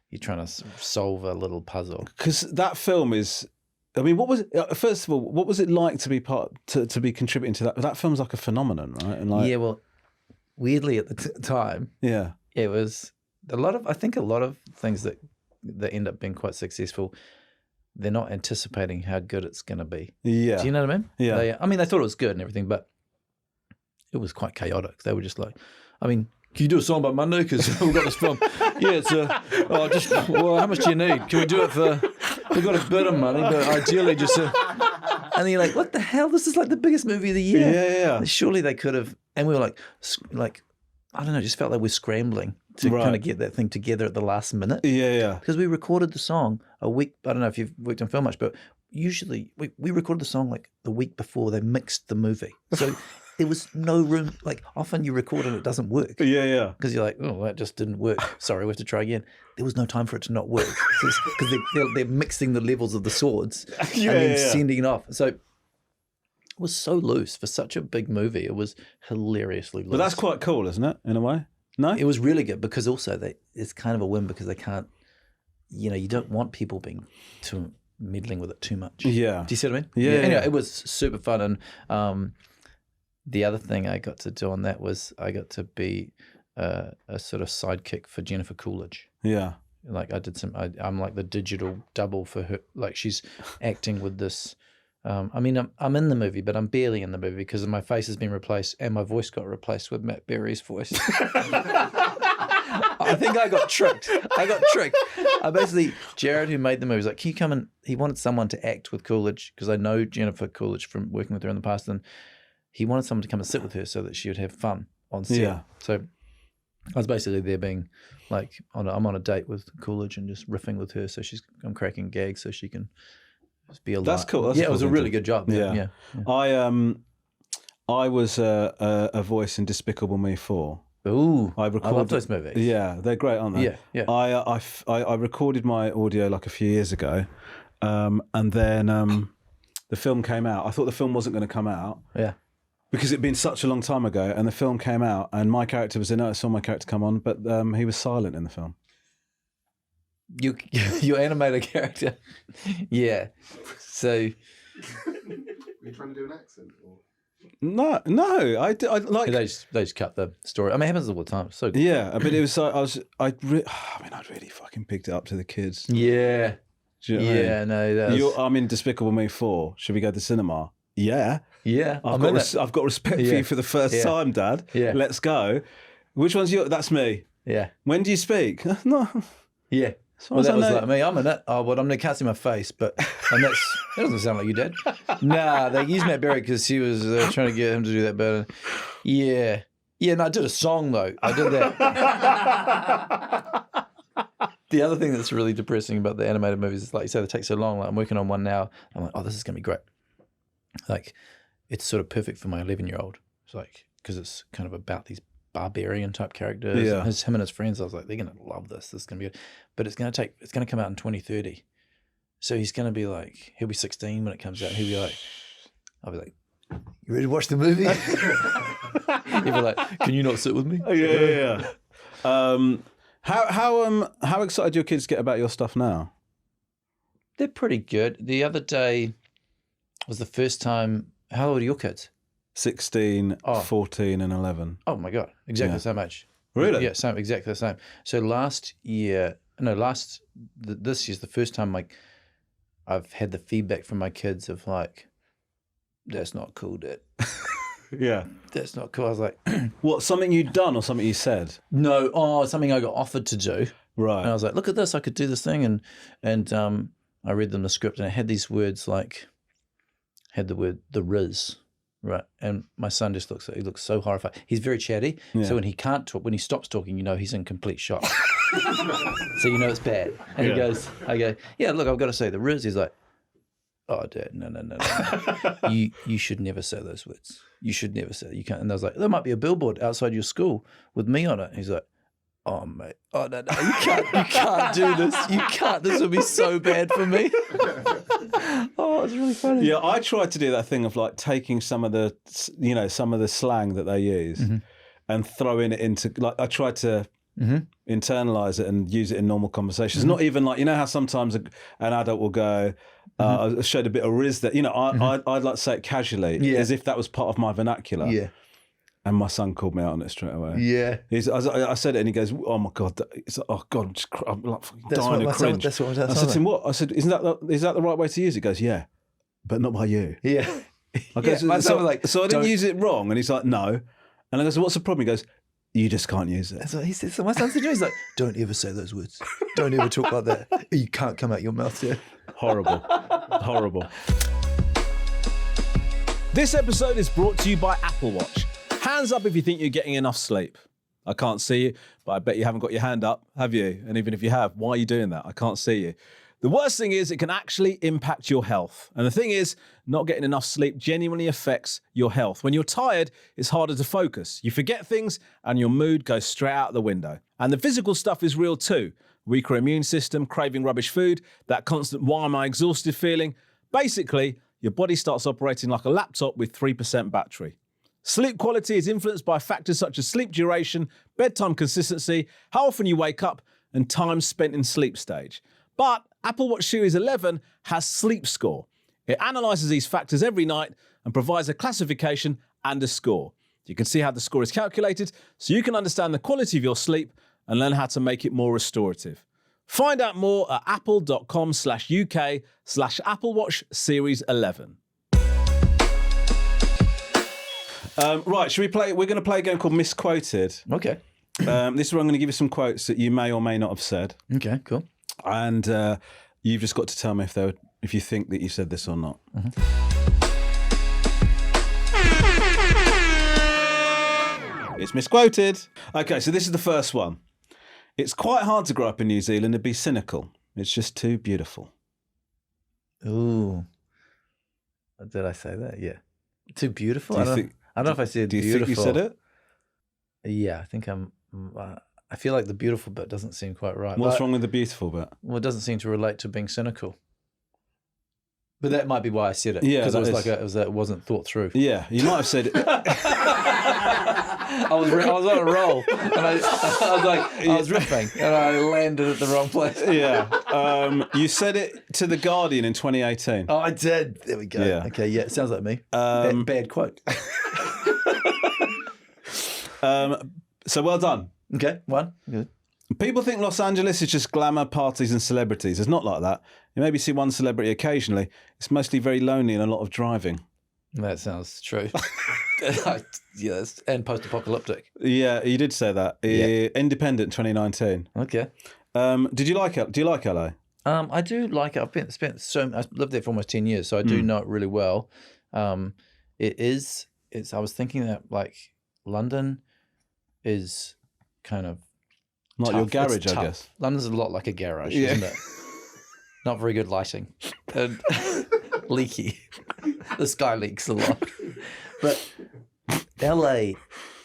you're trying to solve a little puzzle. Because that film is, I mean, what was it? First of all, what was it like to be to be contributing to that? That film's like a phenomenon, right? And like, yeah, well, weirdly at the time, it was a lot of things that end up being quite successful. They're not anticipating how good it's going to be. Yeah, do you know what I mean? Yeah, they thought it was good and everything, but it was quite chaotic. They were just like, I mean, can you do a song by Monday? Because we've got this film. Yeah, it's how much do you need? Can we do it for? We've got a bit of money, but ideally just. And then you're like, what the hell? This is like the biggest movie of the year. Yeah. Surely they could have. And we were like, I don't know, just felt like we're scrambling to kind of get that thing together at the last minute. Yeah. Because we recorded the song a week. I don't know if you've worked on film much, but usually we recorded the song like the week before they mixed the movie. So. There was no room. Like, often you record and it doesn't work. Yeah. Because you're like, oh, that just didn't work. Sorry, we have to try again. There was no time for it to not work. Because they're mixing the levels of the swords and then sending it off. So it was so loose for such a big movie. It was hilariously loose. But that's quite cool, isn't it, in a way? No? It was really good, because also it's kind of a win, because they can't, you don't want people being too meddling with it too much. Yeah. Do you see what I mean? Yeah. Anyway, it was super fun. And the other thing I got to do on that was I got to be a sort of sidekick for Jennifer Coolidge. Yeah. Like I'm like the digital double for her. Like, she's acting with this. I mean, I'm in the movie, but I'm barely in the movie because my face has been replaced and my voice got replaced with Matt Berry's voice. I think I got tricked. Jared, who made the movie, was like, can you come in? He wanted someone to act with Coolidge, because I know Jennifer Coolidge from working with her in the past, and he wanted someone to come and sit with her so that she would have fun on set. Yeah. So I was basically there being like, I'm on a date with Coolidge and just riffing with her. So I'm cracking gags so she can just be a That's cool. That's it was a really good job. Yeah. I was a voice in Despicable Me 4. Ooh, I love those movies. Yeah, they're great, aren't they? Yeah. I recorded my audio like a few years ago, and then the film came out. I thought the film wasn't going to come out. Yeah. Because it'd been such a long time ago, and the film came out, and my character was in it. I saw my character come on, but he was silent in the film. Your animated character, yeah. So, were you trying to do an accent? Or? No. I like. They just cut the story. I mean, it happens all the time. So yeah, but it was. I'd really fucking picked it up to the kids. Yeah. Do you know what I mean? No. I'm in Despicable Me 4. Should we go to the cinema? Yeah. Yeah, I've got respect for you for the first time, Dad. Yeah. Let's go. Which one's yours? That's me. Yeah. When do you speak? No. Yeah. Well, that was like me. I'm in it. Oh, well, I can't see my face, but that doesn't sound like you did. Nah, they used Matt Berry because he was trying to get him to do that better. Yeah. Yeah, no, I did a song, though. I did that. The other thing that's really depressing about the animated movies is, like you say, they take so long. Like, I'm working on one now. I'm like, oh, this is going to be great. Like, it's sort of perfect for my 11-year-old. It's like, because it's kind of about these barbarian type characters. Yeah. Him and his friends, I was like, they're going to love this. This is going to be good. But it's going to come out in 2030. So he's going to be like, he'll be 16 when it comes out. I'll be like, you ready to watch the movie? He'll be like, can you not sit with me? Yeah. How excited do your kids get about your stuff now? They're pretty good. The other day was the first time. How old are your kids? 16, 14 and 11. Oh my God. Exactly the same age. Really? Yeah, exactly the same. So this year's the first time I've had the feedback from my kids of like, that's not cool, Dad. Yeah. That's not cool. I was like, what, something you'd done or something you said? No, something I got offered to do. Right. And I was like, look at this, I could do this thing. And I read them the script and it had these words like, had the word the Riz Right. And my son just looks so horrified. He's very chatty. Yeah. So when he can't talk, when he stops talking, he's in complete shock. So it's bad. And he goes, I go, yeah, look, I've got to say the Riz. He's like, oh, Dad, no. You should never say those words. You should never say that. You can't. And I was like, there might be a billboard outside your school with me on it. He's like, oh, mate. Oh, no. You can't do this. You can't. This would be so bad for me. Oh, it's really funny. Yeah, I tried to do that thing of like taking some of the slang that they use and throwing it into, like, I tried to internalize it and use it in normal conversations. Not even like, how sometimes an adult will go, I showed a bit of riz that, I'd like to say it casually as if that was part of my vernacular. Yeah. And my son called me out on it straight away. Yeah. I said it and he goes, oh my God. Oh God, I'm like fucking dying of cringe. That's what I said to him, what? I said, is that the right way to use it? He goes, yeah, but not by you. Yeah. I go, my son was like, so I didn't use it wrong. And he's like, no. And I go, so what's the problem? He goes, you just can't use it. That's what he said. So my son said, he's like, don't ever say those words. Don't ever talk like that. You can't come out your mouth here. Horrible. Horrible. This episode is brought to you by Apple Watch. Hands up if you think you're getting enough sleep. I can't see you, but I bet you haven't got your hand up, have you? And even if you have, why are you doing that? I can't see you. The worst thing is it can actually impact your health. And the thing is, not getting enough sleep genuinely affects your health. When you're tired, it's harder to focus. You forget things and your mood goes straight out the window. And the physical stuff is real too. Weaker immune system, craving rubbish food, that constant why am I exhausted feeling. Basically, your body starts operating like a laptop with 3% battery. Sleep quality is influenced by factors such as sleep duration, bedtime consistency, how often you wake up, and time spent in sleep stage. But Apple Watch Series 11 has Sleep Score. It analyzes these factors every night and provides a classification and a score. You can see how the score is calculated so you can understand the quality of your sleep and learn how to make it more restorative. Find out more at apple.com/UK/Apple Watch Series 11. Right, should we play? We're going to play a game called Misquoted. Okay. This is where I'm going to give you some quotes that you may or may not have said. Okay, cool. And you've just got to tell me if you think that you said this or not. It's Misquoted. Okay, so this is the first one. It's quite hard to grow up in New Zealand and be cynical. It's just too beautiful. Ooh. Did I say that? Yeah. Too beautiful? I don't know if I said beautiful. Do you beautiful. think you said it? Yeah, I think I feel like the beautiful bit doesn't seem quite right. What's wrong with the beautiful bit? Well, it doesn't seem to relate to being cynical. But that might be why I said it. Yeah, because it wasn't thought through. Yeah, you might have said it. I was on a roll, and I was riffing, and I landed at the wrong place. Yeah, you said it to The Guardian in 2018. Oh, I did. There we go. Yeah. Okay, yeah, it sounds like me. Bad quote. So well done. Okay, one. Good. People think Los Angeles is just glamour, parties and celebrities. It's not like that. You maybe see one celebrity occasionally. It's mostly very lonely and a lot of driving. That sounds true. Yes, and post-apocalyptic. Yeah, you did say that. Yeah. Independent 2019. Okay. Did you like it? Do you like LA? I do like it. I've lived there for almost 10 years, so I do know it really well. I was thinking that like London is kind of Like tough. your garage, It's I tough. guess. London's a lot like a garage, Yeah. isn't it? Not very good lighting and leaky. The sky leaks a lot. But LA,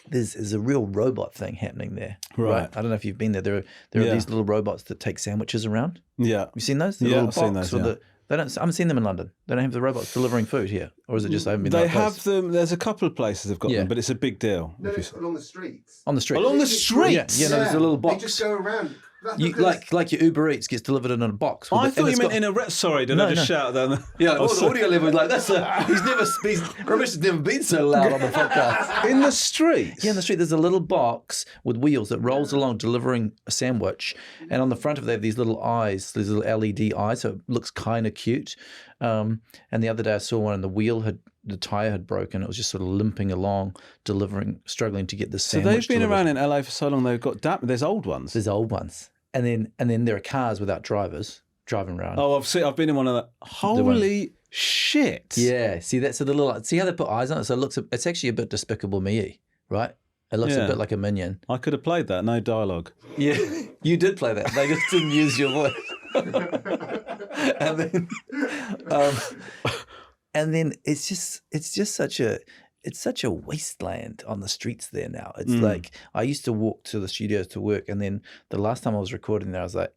there's a real robot thing happening there. Right. I don't know if you've been there. There are these little robots that take sandwiches around. Yeah. You seen those? Yeah, little I've seen box those, with I haven't seen them in London. They don't have the robots delivering food here, or is it just I haven't been? They to that place? have them. There's a couple of places they've got them, but it's a big deal. No, it's along the streets. On the street. Along the Yeah, streets? yeah. No, there's a little box. They just go around. That's You, because- like your Uber Eats gets delivered in a box. I thought you meant in a Sorry, did I just shout then? Yeah, all the audio level is like Romesh has never been so loud on the podcast. In the streets? Yeah, in the street, there's a little box with wheels that rolls along delivering a sandwich. And on the front of it, they have these little eyes, these little LED eyes, so it looks kind of cute. And the other day I saw one and the tyre had broken. It was just sort of limping along, struggling to get the So sandwich they've been delivered. around in LA for so long, they've got there's old ones. There's old ones. And then there are cars without drivers driving around. Oh, I've been in one of that. Holy Shit. Yeah, see that's a little. See how they put eyes on it? So it looks. It's actually a bit Despicable Me, right? It looks a bit like a minion. I could have played that. No dialogue. Yeah, you did play that. They just didn't use your voice. and then it's just such a wasteland on the streets there now. It's like I used to walk to the studios to work, and then the last time I was recording there, I was like,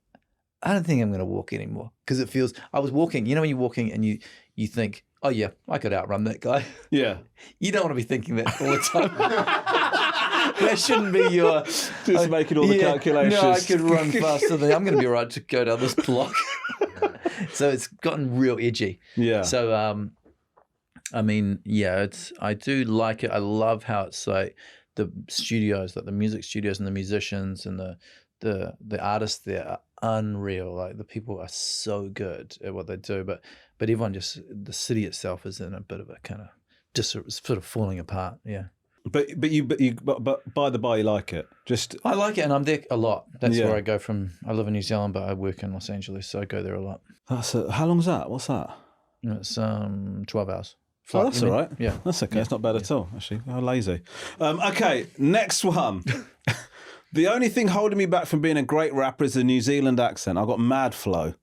I don't think I'm going to walk anymore because it feels. I was walking. You know when you're walking and you think, oh yeah, I could outrun that guy. Yeah. You don't want to be thinking that all the time. That shouldn't be your... Just making all the calculations. No, I could run faster than... I'm going to be all right to go down this block. So it's gotten real edgy. Yeah. So, I mean, yeah, I do like it. I love how it's like the studios, like the music studios and the musicians and the artists there are unreal. Like the people are so good at what they do. But everyone just... The city itself is in a bit of a kind of... just sort of falling apart, yeah. But by the by, you like it. I like it, and I'm there a lot. That's where I go from. I live in New Zealand, but I work in Los Angeles, so I go there a lot. How long's that? What's that? It's 12 hours. Oh, that's all right. Yeah, that's okay. It's not bad at all, actually. How lazy. Okay, next one. The only thing holding me back from being a great rapper is the New Zealand accent. I've got mad flow.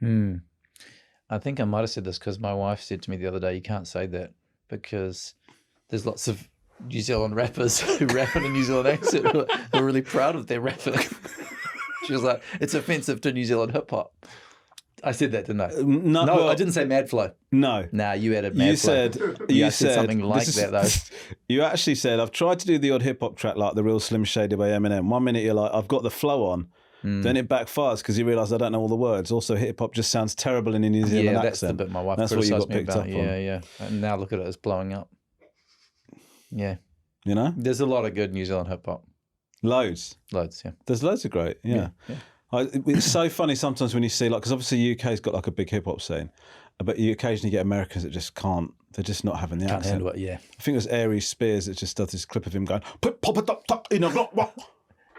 I think I might have said this because my wife said to me the other day, you can't say that because there's lots of New Zealand rappers who rap in a New Zealand accent who are really proud of their rapping. She was like, it's offensive to New Zealand hip hop. I said that, didn't I? No, I didn't say mad flow. No. Nah, you added mad flow. You said something like that, though. You actually said, I've tried to do the odd hip hop track like The Real Slim Shady by Eminem. 1 minute you're like, I've got the flow on. Then it backfires because you realise I don't know all the words. Also, hip hop just sounds terrible in a New Zealand accent. Yeah, that's the bit my wife criticised me about. Yeah. And now look at it, it's blowing up. Yeah. You know? There's a lot of good New Zealand hip hop. Loads, yeah. There's loads of great, yeah. It's so funny sometimes when you see, like, because obviously UK's got like a big hip hop scene, but you occasionally get Americans that just can't, they're just not having the accent. Can't handle it, yeah. I think it was Aries Spears that just does this clip of him going, pop it up in a block.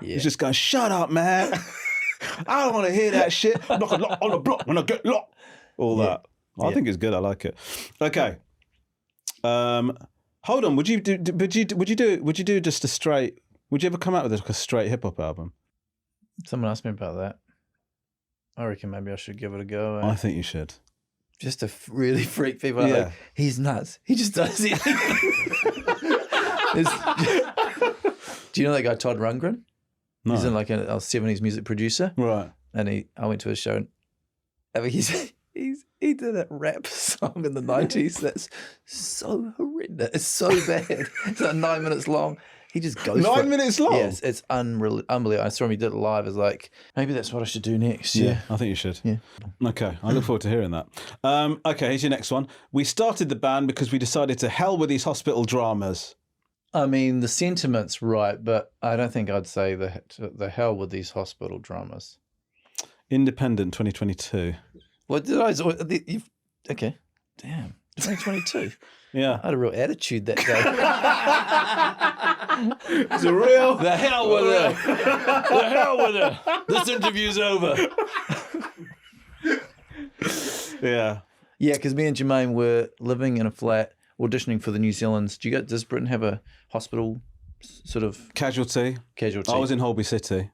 Yeah. He's just going, shut up, man. I don't want to hear that shit. Knock a lock on the block when I get locked. All that. I think it's good. I like it. Okay. Hold on. Would you do just a straight? Would you ever come out with like a straight hip hop album? Someone asked me about that. I reckon maybe I should give it a go. I think you should. Just to really freak people out. Yeah. Like, he's nuts. He just does anything. Do you know that guy Todd Rundgren? No. He's in like a 70s music producer. Right. And I went to his show and I mean, he did a rap song in the 90s that's so horrendous. It's so bad. It's like 9 minutes long. He just goes 9 minutes long? Yes, it's unbelievable. I saw him, he did it live. I was like, maybe that's what I should do next. Yeah, I think you should. Yeah. Okay, I look forward to hearing that. Okay, here's your next one. We started the band because we decided to hell with these hospital dramas. I mean, the sentiment's right, but I don't think I'd say the hell with these hospital dramas. Independent 2022. What did I? Okay, damn, 2022. Yeah, I had a real attitude that day. It's a real. The hell with it. The hell with it. This interview's over. Yeah. Yeah, because me and Jermaine were living in a flat, auditioning for the New Zealand's. Does Britain have a hospital sort of Casualty? I was in Holby City,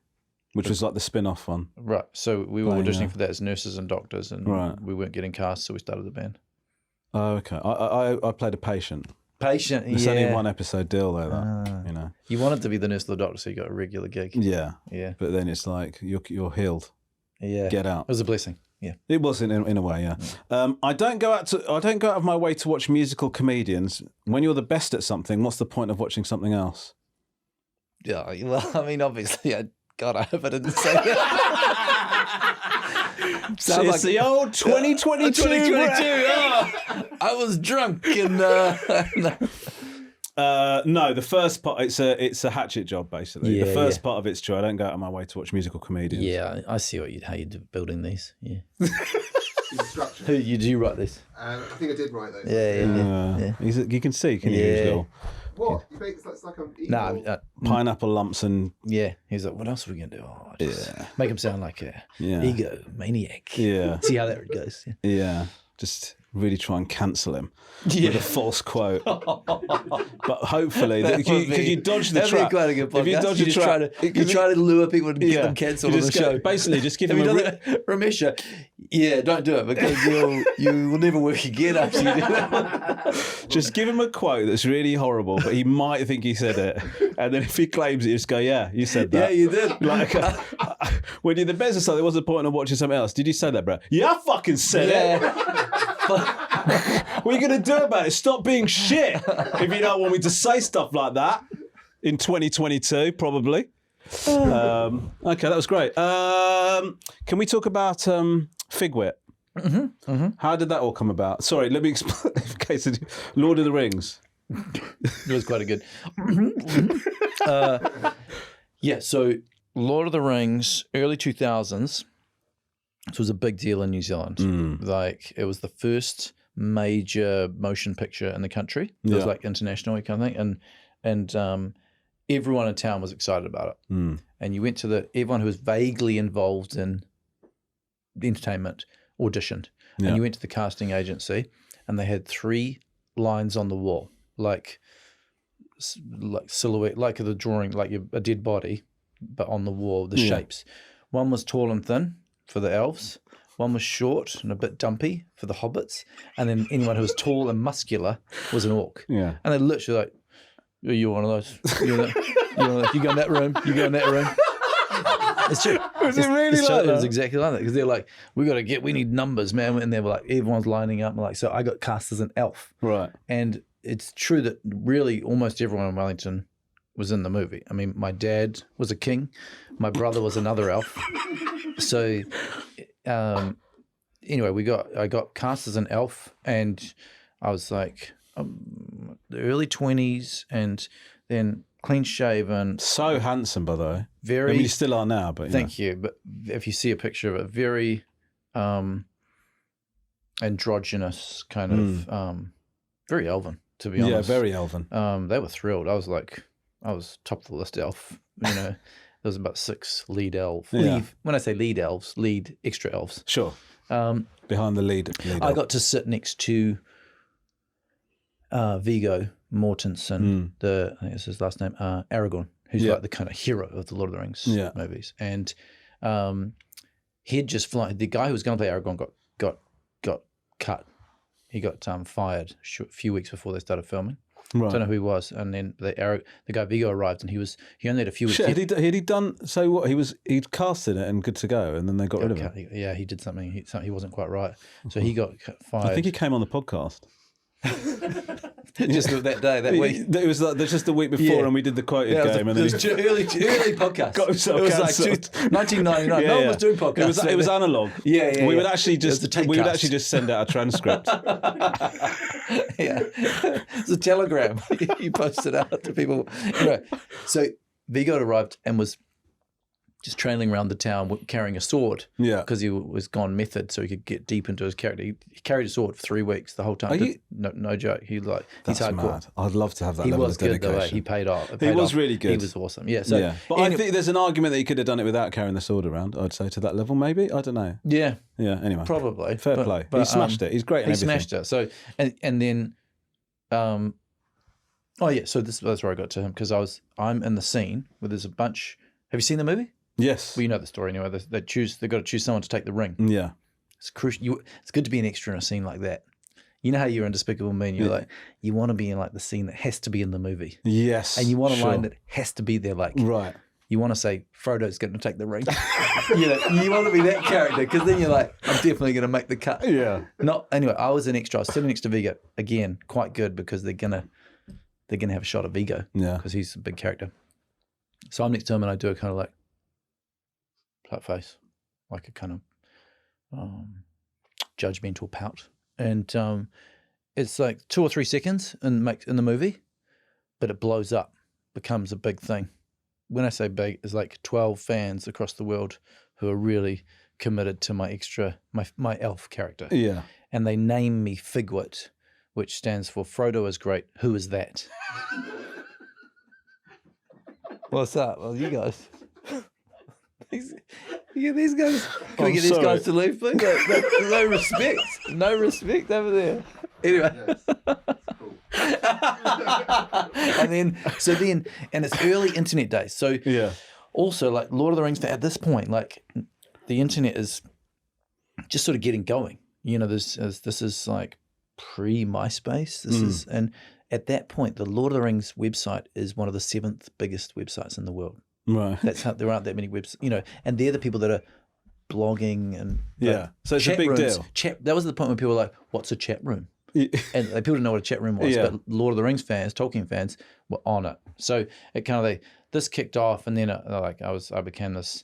which was like the spin-off one. Right. So we were auditioning for that as nurses and doctors, and we weren't getting cast, so we started the band. Oh, okay. I played a patient. Patient, It's only a 1 episode deal though, that, you know. You wanted to be the nurse or the doctor, so you got a regular gig. Yeah. Yeah. But then it's like, you're healed. Yeah. Get out. It was a blessing. Yeah. It was in a way, yeah. I don't go out of my way to watch musical comedians. When you're the best at something, what's the point of watching something else? Yeah, well, I mean, obviously, God, I hope I didn't say that. So it's the old 2022. 2022. Oh, I was drunk and no, the first part it's a hatchet job basically. The first part of it's true. I don't go out of my way to watch musical comedians. Yeah, I see how you're building these. Yeah. Structure. Who you do write this? I think I did write those. Yeah. You can see, can you? His little What? You think it's like I'm eating pineapple lumps and he's like, what else are we gonna do? Oh, make him sound like a ego maniac. Yeah. See how that goes. Yeah. Just really try and cancel him Yeah. with a false quote. But hopefully, because you dodge the that'd trap. be quite a good podcast. If you dodge the just trap, try to lure people to get Yeah. them cancelled You on the just go- show. basically, just give Have him you a done that? Romesh, yeah, don't do it because you will never work again after you do that. just give him a quote that's really horrible, but he might think he said it. And then if he claims it, just go, yeah, you said that. Yeah, you did. Like, when you're the best of something, what's the point of watching something else? Did you say that, bro? Yeah, I fucking said it. What are you going to do about it? Stop being shit if you don't want me to say stuff like that in 2022, probably. Okay, that was great. Can we talk about Figwit? How did that all come about? Sorry, let me explain. In case Lord of the Rings. It was quite a good. Yeah, so Lord of the Rings, early 2000s. It was a big deal in New Zealand. Like, it was the first major motion picture in the country. It was like international kind of thing, and everyone in town was excited about it. And you went to everyone who was vaguely involved in the entertainment auditioned, and you went to the casting agency, and they had 3 lines on the wall, like silhouette, like the drawing, like a dead body, but on the wall, the shapes. One was tall and thin for the elves. One was short and a bit dumpy for the hobbits, and then anyone who was tall and muscular was an orc. Yeah. And they literally like, you're one of those. You go in that room. You go in that room. It's true. Was it really like It that? was exactly like that because they're like, we need numbers, man. And they were like, everyone's lining up. And like, so I got cast as an elf. Right. And it's true that really almost everyone in Wellington was in the movie. I mean, my dad was a king. My brother was another elf. So anyway, I got cast as an elf, and I was like the early 20s, and then clean shaven. So handsome, by the way. Very. I mean, you still are now, but Thank you. But if you see a picture of it, very androgynous, kind of very elven, to be honest. Yeah, very elven. They were thrilled. I was top of the list elf. You know, there was about 6 lead elves. Yeah. When I say lead elves, lead extra elves. Sure. Behind the lead I got to sit next to Viggo Mortensen, I think it's his last name, Aragorn, who's like the kind of hero of the Lord of the Rings movies. And he'd just flown. The guy who was going to play Aragorn got cut. He got fired a few weeks before they started filming. Right. Don't know who he was. And then the guy Viggo arrived, and he only had a few weeks. Shit, had he done, so what, he'd casted it and good to go, and then they got rid of him. Yeah, he did something. He wasn't quite right. So he got fired. I think he came on the podcast. Just that day, that week. It was like just the week before, and we did the quoted game. It was early podcast. Got himself it was cancelled. like 1999. No one was doing podcasts. It was analog. Yeah. We would actually just cast. send out a transcript. Yeah, it's a telegram. You posted out to people. Anyway, so Viggo arrived and was just trailing around the town carrying a sword. Yeah, because he was gone method, so he could get deep into his character. He carried a sword for 3 weeks the whole time. No joke. He's hardcore. Mad. I'd love to have that He level was of good dedication. though. He paid off. He was really good. He was awesome. Yeah. So, but I think there's an argument that he could have done it without carrying the sword around. I'd say to that level, maybe. I don't know. Yeah. Yeah. Anyway, probably fair play. He smashed it. He's great. He in everything. smashed it. So and then, oh yeah. So that's where I got to him because I'm in the scene where there's a bunch. Have you seen the movie? Yes. Well, you know the story anyway. They've got to choose someone to take the ring. Yeah. It's crucial. It's good to be an extra in a scene like that. You know how you're in Despicable Me and you're like, you want to be in like the scene that has to be in the movie. Yes. And you want a line that has to be there, like, right. You want to say, Frodo's going to take the ring. You want to be that character because then you're like, I'm definitely going to make the cut. Yeah. Anyway, I was an extra. I was sitting next to Viggo. Again, quite good because they're gonna have a shot of Viggo. Yeah. Because he's a big character. So I'm next to him and I do a kind of like flat face, like a kind of judgmental pout, and it's like 2 or 3 seconds in the movie, but it blows up, becomes a big thing. When I say big, it's like 12 fans across the world who are really committed to my elf character. Yeah, and they name me Figwit, which stands for Frodo is great. Who is that? What's up? Well, you guys. Yeah, these guys. Can we get these guys to leave, please? No respect. No respect over there. Anyway. And it's early internet days. So Yeah. also like Lord of the Rings, at this point, like the internet is just sort of getting going. You know, this is like pre-MySpace. This is, and at that point, the Lord of the Rings website is one of the 7th biggest websites in the world. Right. That's how there aren't that many websites, you know, and they're the people that are blogging and Yeah. So it's a chat big rooms. deal. That was the point when people were like, "What's a chat room?" And people didn't know what a chat room was, Yeah. but Lord of the Rings fans, Tolkien fans, were on it. So it kind of this kicked off, and then I became this.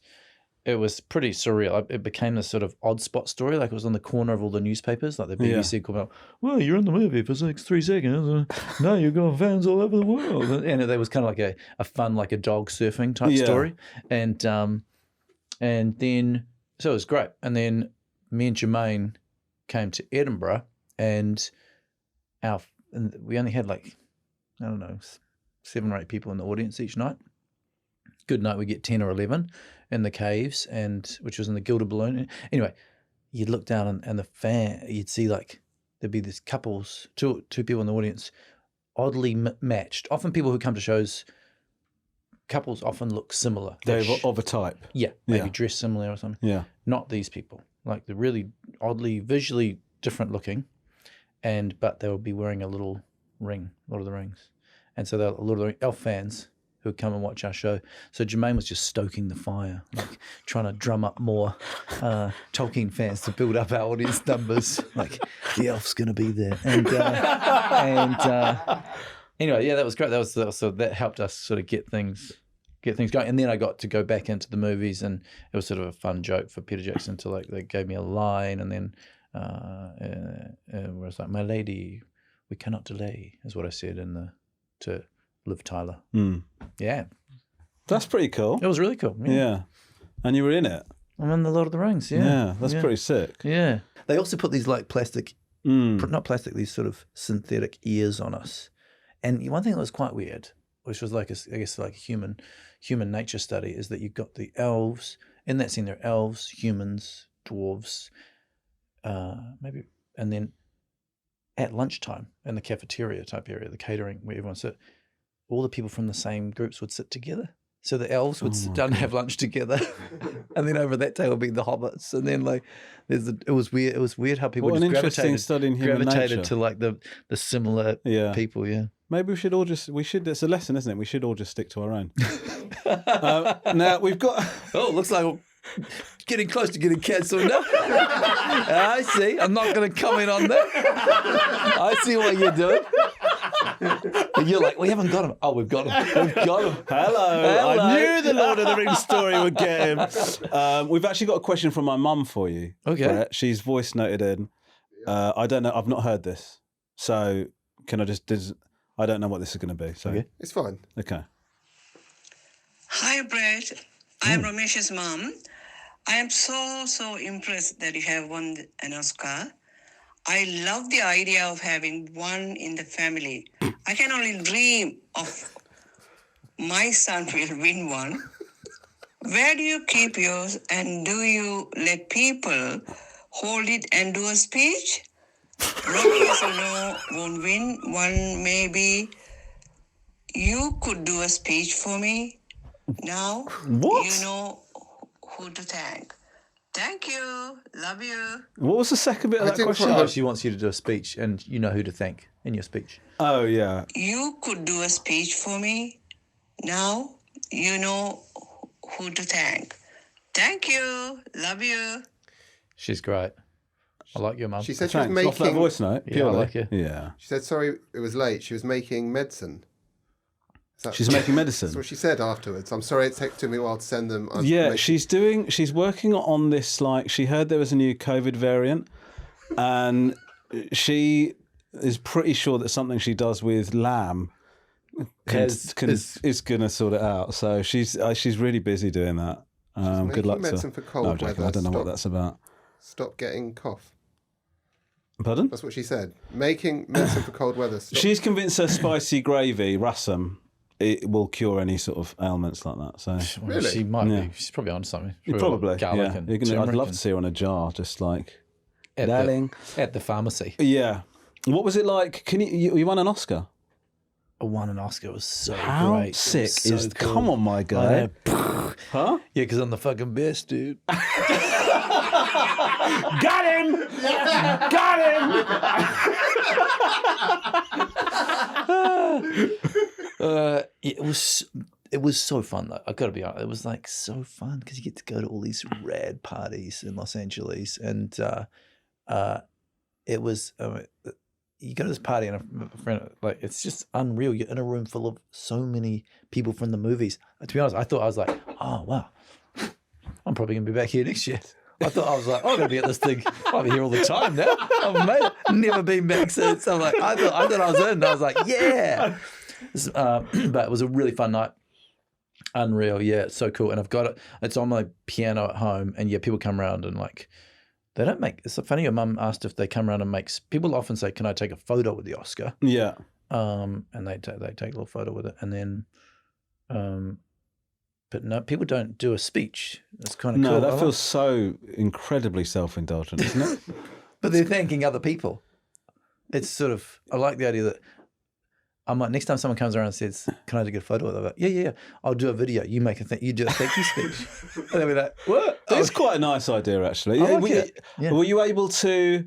It was pretty surreal. It became this sort of odd spot story, like it was on the corner of all the newspapers, like the BBC called out, "Well, you're in the movie for 3 seconds. Now you've got fans all over the world," and it was kind of like a fun, like a dog surfing type story, and then so it was great. And then me and Jermaine came to Edinburgh, and we only had like, I don't know, 7 or 8 people in the audience each night. Good night, we get 10 or 11 in the caves, which was in the Gilded Balloon. Anyway, you'd look down and you'd see like there'd be these couples, two people in the audience, oddly matched. Often people who come to shows, couples often look similar. They're of a type. Yeah, maybe dressed similar or something. Yeah. Not these people. Like they're really oddly, visually different looking, but they would be wearing a little ring, Lord of the Rings. And so they're Lord of the elf fans who would come and watch our show. So Jermaine was just stoking the fire, like trying to drum up more Tolkien fans to build up our audience numbers. Like the elf's going to be there, and anyway, yeah, that was great. That helped us sort of get things going. And then I got to go back into the movies, and it was sort of a fun joke for Peter Jackson to like, they gave me a line, and then where it's like, "My lady, we cannot delay," is what I said to Liv Tyler. Yeah. That's pretty cool. It was really cool. Yeah. And you were in it. I'm in the Lord of the Rings, yeah. Yeah, that's pretty sick. Yeah. They also put these like plastic, not plastic, these sort of synthetic ears on us. And one thing that was quite weird, which was like, I guess like a human nature study, is that you've got the elves. In that scene, there are elves, humans, dwarves, maybe, and then at lunchtime in the cafeteria type area, the catering where everyone sit, all the people from the same groups would sit together. So the elves would sit down and have lunch together, and then over that table would be the hobbits, and then like it was weird. It was weird how people just gravitated to like the similar people. Yeah. Maybe we should. It's a lesson, isn't it? We should all just stick to our own. Now we've got. Oh, looks like we're getting close to getting cancelled now. I see. I'm not going to comment on that. I see what you're doing. And you're like, we haven't got him. Oh, we've got him. We've got him. Hello. I knew the Lord of the Rings story would get him. We've actually got a question from my mum for you. Okay. Brett. She's voice noted in. I don't know. I've not heard this. So can I just... I don't know what this is going to be. So Okay. It's fine. Okay. Hi, Bret. I'm Romesh's mom. I am so impressed that you have won an Oscar. I love the idea of having one in the family. I can only dream of my son will win one. Where do you keep yours, and do you let people hold it and do a speech? Romesh won't win one, maybe. You could do a speech for me. Now, What? you know who to thank. Thank you. Love you. What was the second bit of that didn't question? quite- Oh, she wants you to do a speech, and you know who to thank in your speech. Oh, yeah. You could do a speech for me. Now, you know who to thank. Thank you. Love you. She's great. I like your mum. She said she was Thanks. Off that making. voice note. Yeah, I Purely. like it. Yeah. She said sorry it was late. She was making medicine. Is that- She's making medicine. That's what she said afterwards. I'm sorry it took me a while to send them. Yeah, she's working on this, like, she heard there was a new COVID variant, and she is pretty sure that something she does with lamb is going to sort it out. So she's really busy doing that. Good luck to her. medicine for cold No, I'm joking. weather. I don't know what Stop. that's about. Stop getting cough. Pardon? That's what she said. Making medicine for cold weather. Stop. She's convinced her spicy gravy, rasam, it will cure any sort of ailments like that. So Well, she might be. She's probably on something. probably, garlic yeah. and I'd turmeric love to and- see her on a jar, just like, at darling. at the pharmacy. Yeah. What was it like? You won an Oscar? I won an Oscar. It was so How great. It was sick so is? cool. Come on, my I guy. know. Huh? Yeah, because I'm the fucking best, dude. Got him! Got him! It was so fun though. I got to be honest. It was like so fun because you get to go to all these rad parties in Los Angeles, and it was. You go to this party and a friend, like, it's just unreal. You're in a room full of so many people from the movies. To be honest, I was like, oh wow, I'm probably gonna be back here next year. I was like, I'm gonna be at this thing. I'll be here all the time now. I've made it. Never been back since. I'm like, I thought I was in. I was like, yeah. But it was a really fun night. Unreal, yeah, it's so cool. And I've got it. It's on my piano at home, and yeah, people come around and like. They don't make. It's funny. Your mum asked if they come around and makes. People often say, "Can I take a photo with the Oscar?" Yeah. And they take a little photo with it, and then, but no, people don't do a speech. It's kind of No, cool. that feels so incredibly self-indulgent, isn't it? But they're thanking other people. It's sort of. I like the idea that. I'm like, next time someone comes around and says, "Can I take a photo with it?" I'm like, yeah. I'll do a video. You make a thing. You do a thank you speech. And they'll be like, "What?" It's quite a nice idea, actually. I like were, it. Yeah. Were you able to?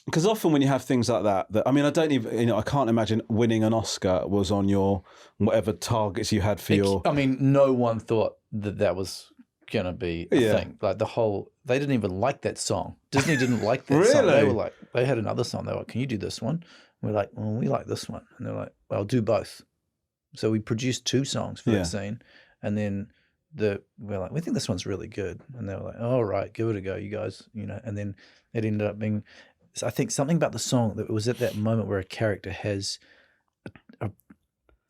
Because often when you have things like that, I mean, I don't even, I can't imagine winning an Oscar was on your whatever targets you had for your. I mean, no one thought that was gonna be a thing. Like they didn't even like that song. Disney didn't like that song. They were like, they had another song. They were like, "Can you do this one?" And we're like, "Well, we like this one." And they're like, "Well, I'll do both." So we produced 2 songs for that scene, and then we're like, "We think this one's really good," and they were like, "All right, give it a go, you guys," And then it ended up being, I think, something about the song that it was at that moment where a character has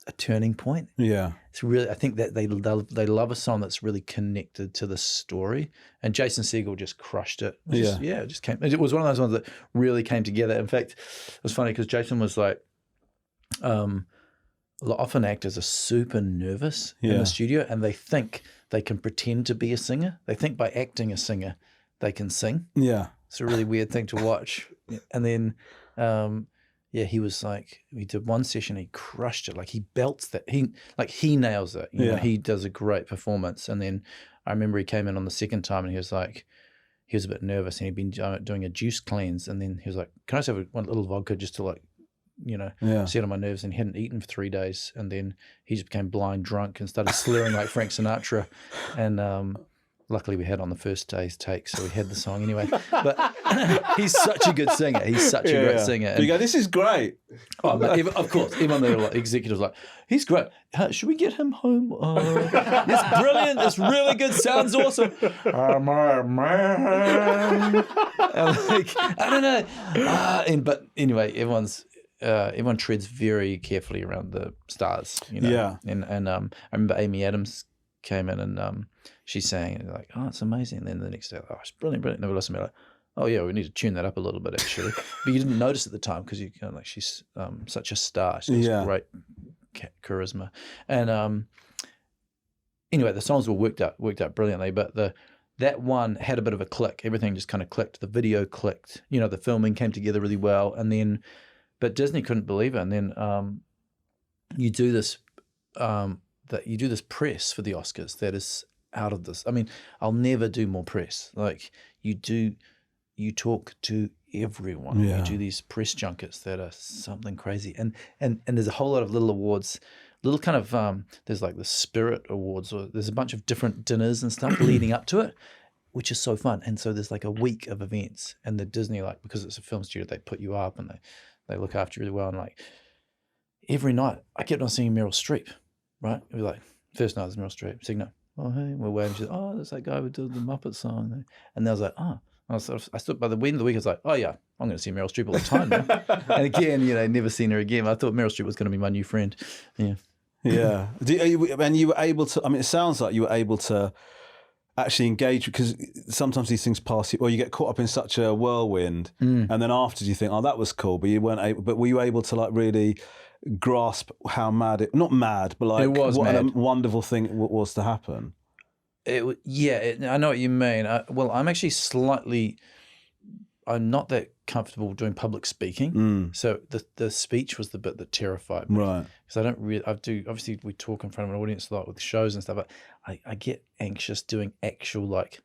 a turning point. Yeah. It's really, I think that they love a song that's really connected to the story, and Jason Segel just crushed it. It just came. It was one of those ones that really came together. In fact, it was funny because Jason was like, often actors are super nervous in the studio, and they think they can pretend to be a singer. They think by acting a singer, they can sing. Yeah, it's a really weird thing to watch. And then. He was like, we did one session, he crushed it. Like he belts that, he nails it. You know, he does a great performance. And then I remember he came in on the second time and he was like, he was a bit nervous and he'd been doing a juice cleanse. And then he was like, "Can I just have one little vodka just to set on my nerves?" And he hadn't eaten for 3 days. And then he just became blind drunk and started slurring like Frank Sinatra. And luckily we had on the first day's take, so we had the song anyway. But he's such a good singer. He's such a great singer. And, you go, "This is great." Oh, of course, even the executives like, "He's great. Should we get him home? It's brilliant. It's really good. Sounds awesome." I'm a man. Like, I don't know. But anyway, everyone treads very carefully around the stars. Yeah. And I remember Amy Adams came in and she sang and like, "Oh, it's amazing." And then the next day, "Oh, it's brilliant. And they were listening, like, "Oh yeah, we need to tune that up a little bit actually." But you didn't notice at the time because you like, she's such a star. She has great charisma. And anyway, the songs were worked out brilliantly. But that one had a bit of a click. Everything just kind of clicked. The video clicked. The filming came together really well. And then, but Disney couldn't believe it. And then you do this press for the Oscars that is out of this. I mean, I'll never do more press. Like you talk to everyone. You do these press junkets that are something crazy. And there's a whole lot of little awards, little kind of there's like the Spirit Awards, or there's a bunch of different dinners and stuff leading up to it, which is so fun. And so there's like a week of events, and the Disney, like, because it's a film studio, they put you up and they look after you really well. And like every night I kept on singing Meryl Streep. Right? It'd be like, first night was Meryl Streep, second night, "Oh, hey," we're waiting. She's like, "Oh, that's that guy who did the Muppet song." And I was like, "Oh." I stood by the end of the week, I was like, "Oh yeah, I'm going to see Meryl Streep all the time now." And again, never seen her again. I thought Meryl Streep was going to be my new friend. Yeah. Yeah. And you were able to, I mean, it sounds like you were able to actually engage, because sometimes these things pass you, or you get caught up in such a whirlwind, and then after you think, "Oh, that was cool," but you weren't able. But were you able to like really grasp how mad not mad, but like It was what a mad. wonderful thing it was to happen. I know what you mean. I'm actually I'm not that comfortable doing public speaking. So the speech was the bit that terrified me. Right. Because obviously we talk in front of an audience a lot with shows and stuff, but I get anxious doing actual like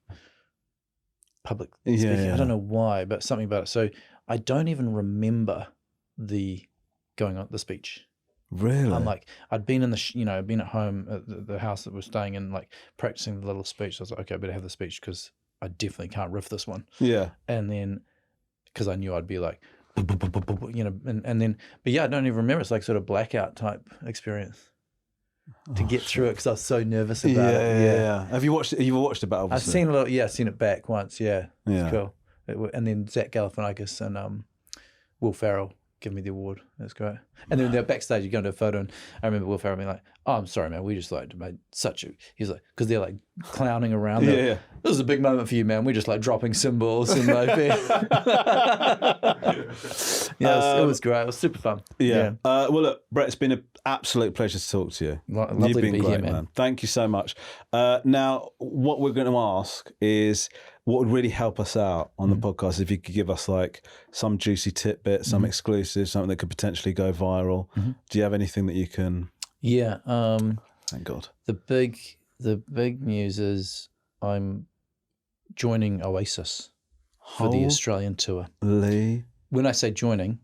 public speaking. I don't know why, but something about it. So I don't even remember the speech. Really? I'm like, I'd been I'd been at home at the house that we're staying in, like practicing the little speech. So I was like, okay, I better have the speech because I definitely can't riff this one. Yeah. And then, because I knew I'd be like, and then, but yeah, I don't even remember. It's like sort of blackout type experience to get through it because I was so nervous about it. Yeah. Have you watched it? You've watched it, but obviously. I've seen a little. Yeah, I've seen it back once. Yeah. Yeah. It's cool. And then Zach Galifianakis and Will Ferrell give me the award. That's great. And then they're backstage, you go into a photo, and I remember Will Ferrell being like, "Oh, I'm sorry, man. We just like made such a." He's like, because they're like clowning around. Yeah. This is a big moment for you, man. We're just like dropping cymbals and like. It was great. It was super fun. Yeah. Well, look, Brett, it's been an absolute pleasure to talk to you. Lovely You've been to be great, here, man. Thank you so much. Now, what we're going to ask is what would really help us out on the podcast if you could give us like some juicy tidbit, some exclusive, something that could potentially go viral. Do you have anything that you can? Yeah. Thank God. The big news is I'm joining Oasis for the Australian tour. Lee. When I say joining,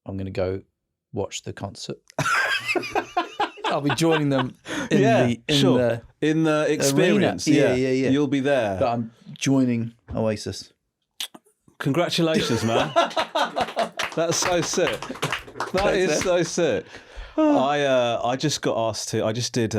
I'm going to go watch the concert. I'll be joining them in the experience. Yeah. You'll be there. But I'm joining Oasis. Congratulations, man. That's so sick. That is so sick. I just got asked to. I just did.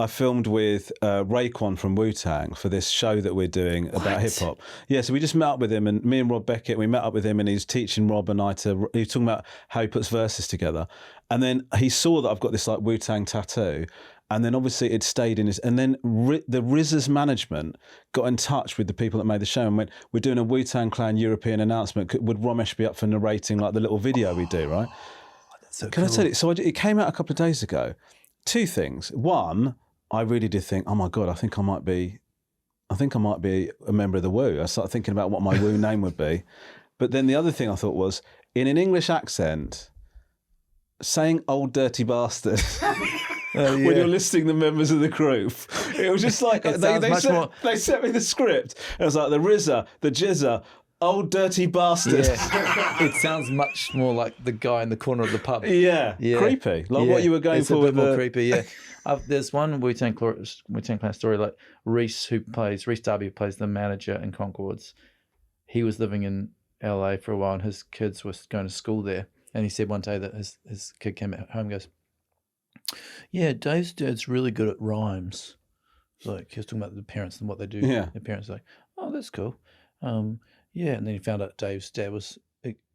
I filmed with Raekwon from Wu-Tang for this show that we're doing about hip hop. Yeah, so we just met up with him, and me and Rob Beckett, we met up with him, and he's teaching Rob and I he was talking about how he puts verses together, and then he saw that I've got this like Wu-Tang tattoo. And then obviously it stayed in his... And then the RZA's management got in touch with the people that made the show and went, we're doing a Wu-Tang Clan European announcement. Would Romesh be up for narrating like the little video we do, right? That's so Can cool. I tell you? So it came out a couple of days ago. Two things. One, I really did think, oh my God, I think I might be a member of the Wu. I started thinking about what my Wu name would be. But then the other thing I thought was, in an English accent, saying old dirty bastard... when you're listing the members of the group. It was just like, they sent me the script. It was like the RZA, the Jizza, old dirty bastard. Yeah. It sounds much more like the guy in the corner of the pub. Yeah. Creepy. Like what you were going for a with bit more creepy, yeah. There's one Wu-Tang Clan story, like Reese Darby, who plays the manager in Conchords. He was living in LA for a while and his kids were going to school there. And he said one day that his kid came home and goes, yeah, Dave's dad's really good at rhymes. Like he was talking about the parents and what they do. Yeah. Their parents are like, oh, that's cool. Yeah, and then he found out Dave's dad was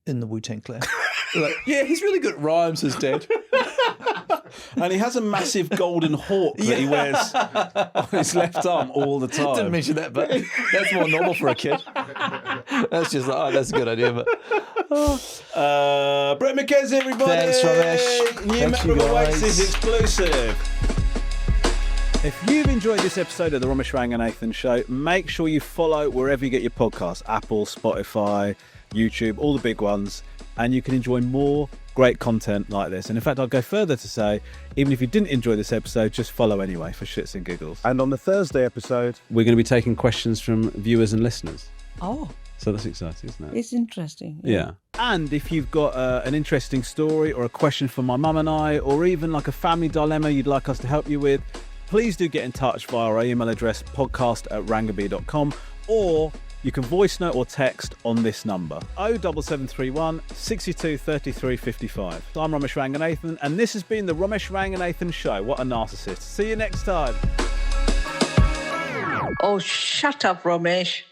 in the Wu-Tang Clan. Like, yeah, he's really good at rhymes, his dad. And he has a massive golden hawk that he wears on his left arm all the time. Didn't mention that, but that's more normal for a kid. That's just like, oh, that's a good idea. But Bret McKenzie, everybody. Thanks, Romesh. New member of Oasis Exclusive. If you've enjoyed this episode of the Romesh Ranganathan Show, make sure you follow wherever you get your podcasts, Apple, Spotify, YouTube, all the big ones, and you can enjoy more great content like this. And in fact, I'd go further to say, even if you didn't enjoy this episode, just follow anyway for shits and giggles. And on the Thursday episode, we're going to be taking questions from viewers and listeners. Oh, So that's exciting, isn't it? it's interesting. Yeah. And if you've got an interesting story or a question for my mum and I, or even like a family dilemma you'd like us to help you with, please do get in touch via our email address, podcast@rangabee.com, or you can voice note or text on this number, 07731 62 33 55. I'm Romesh Ranganathan, and this has been the Romesh Ranganathan Show. What a narcissist. See you next time. Oh, shut up, Romesh.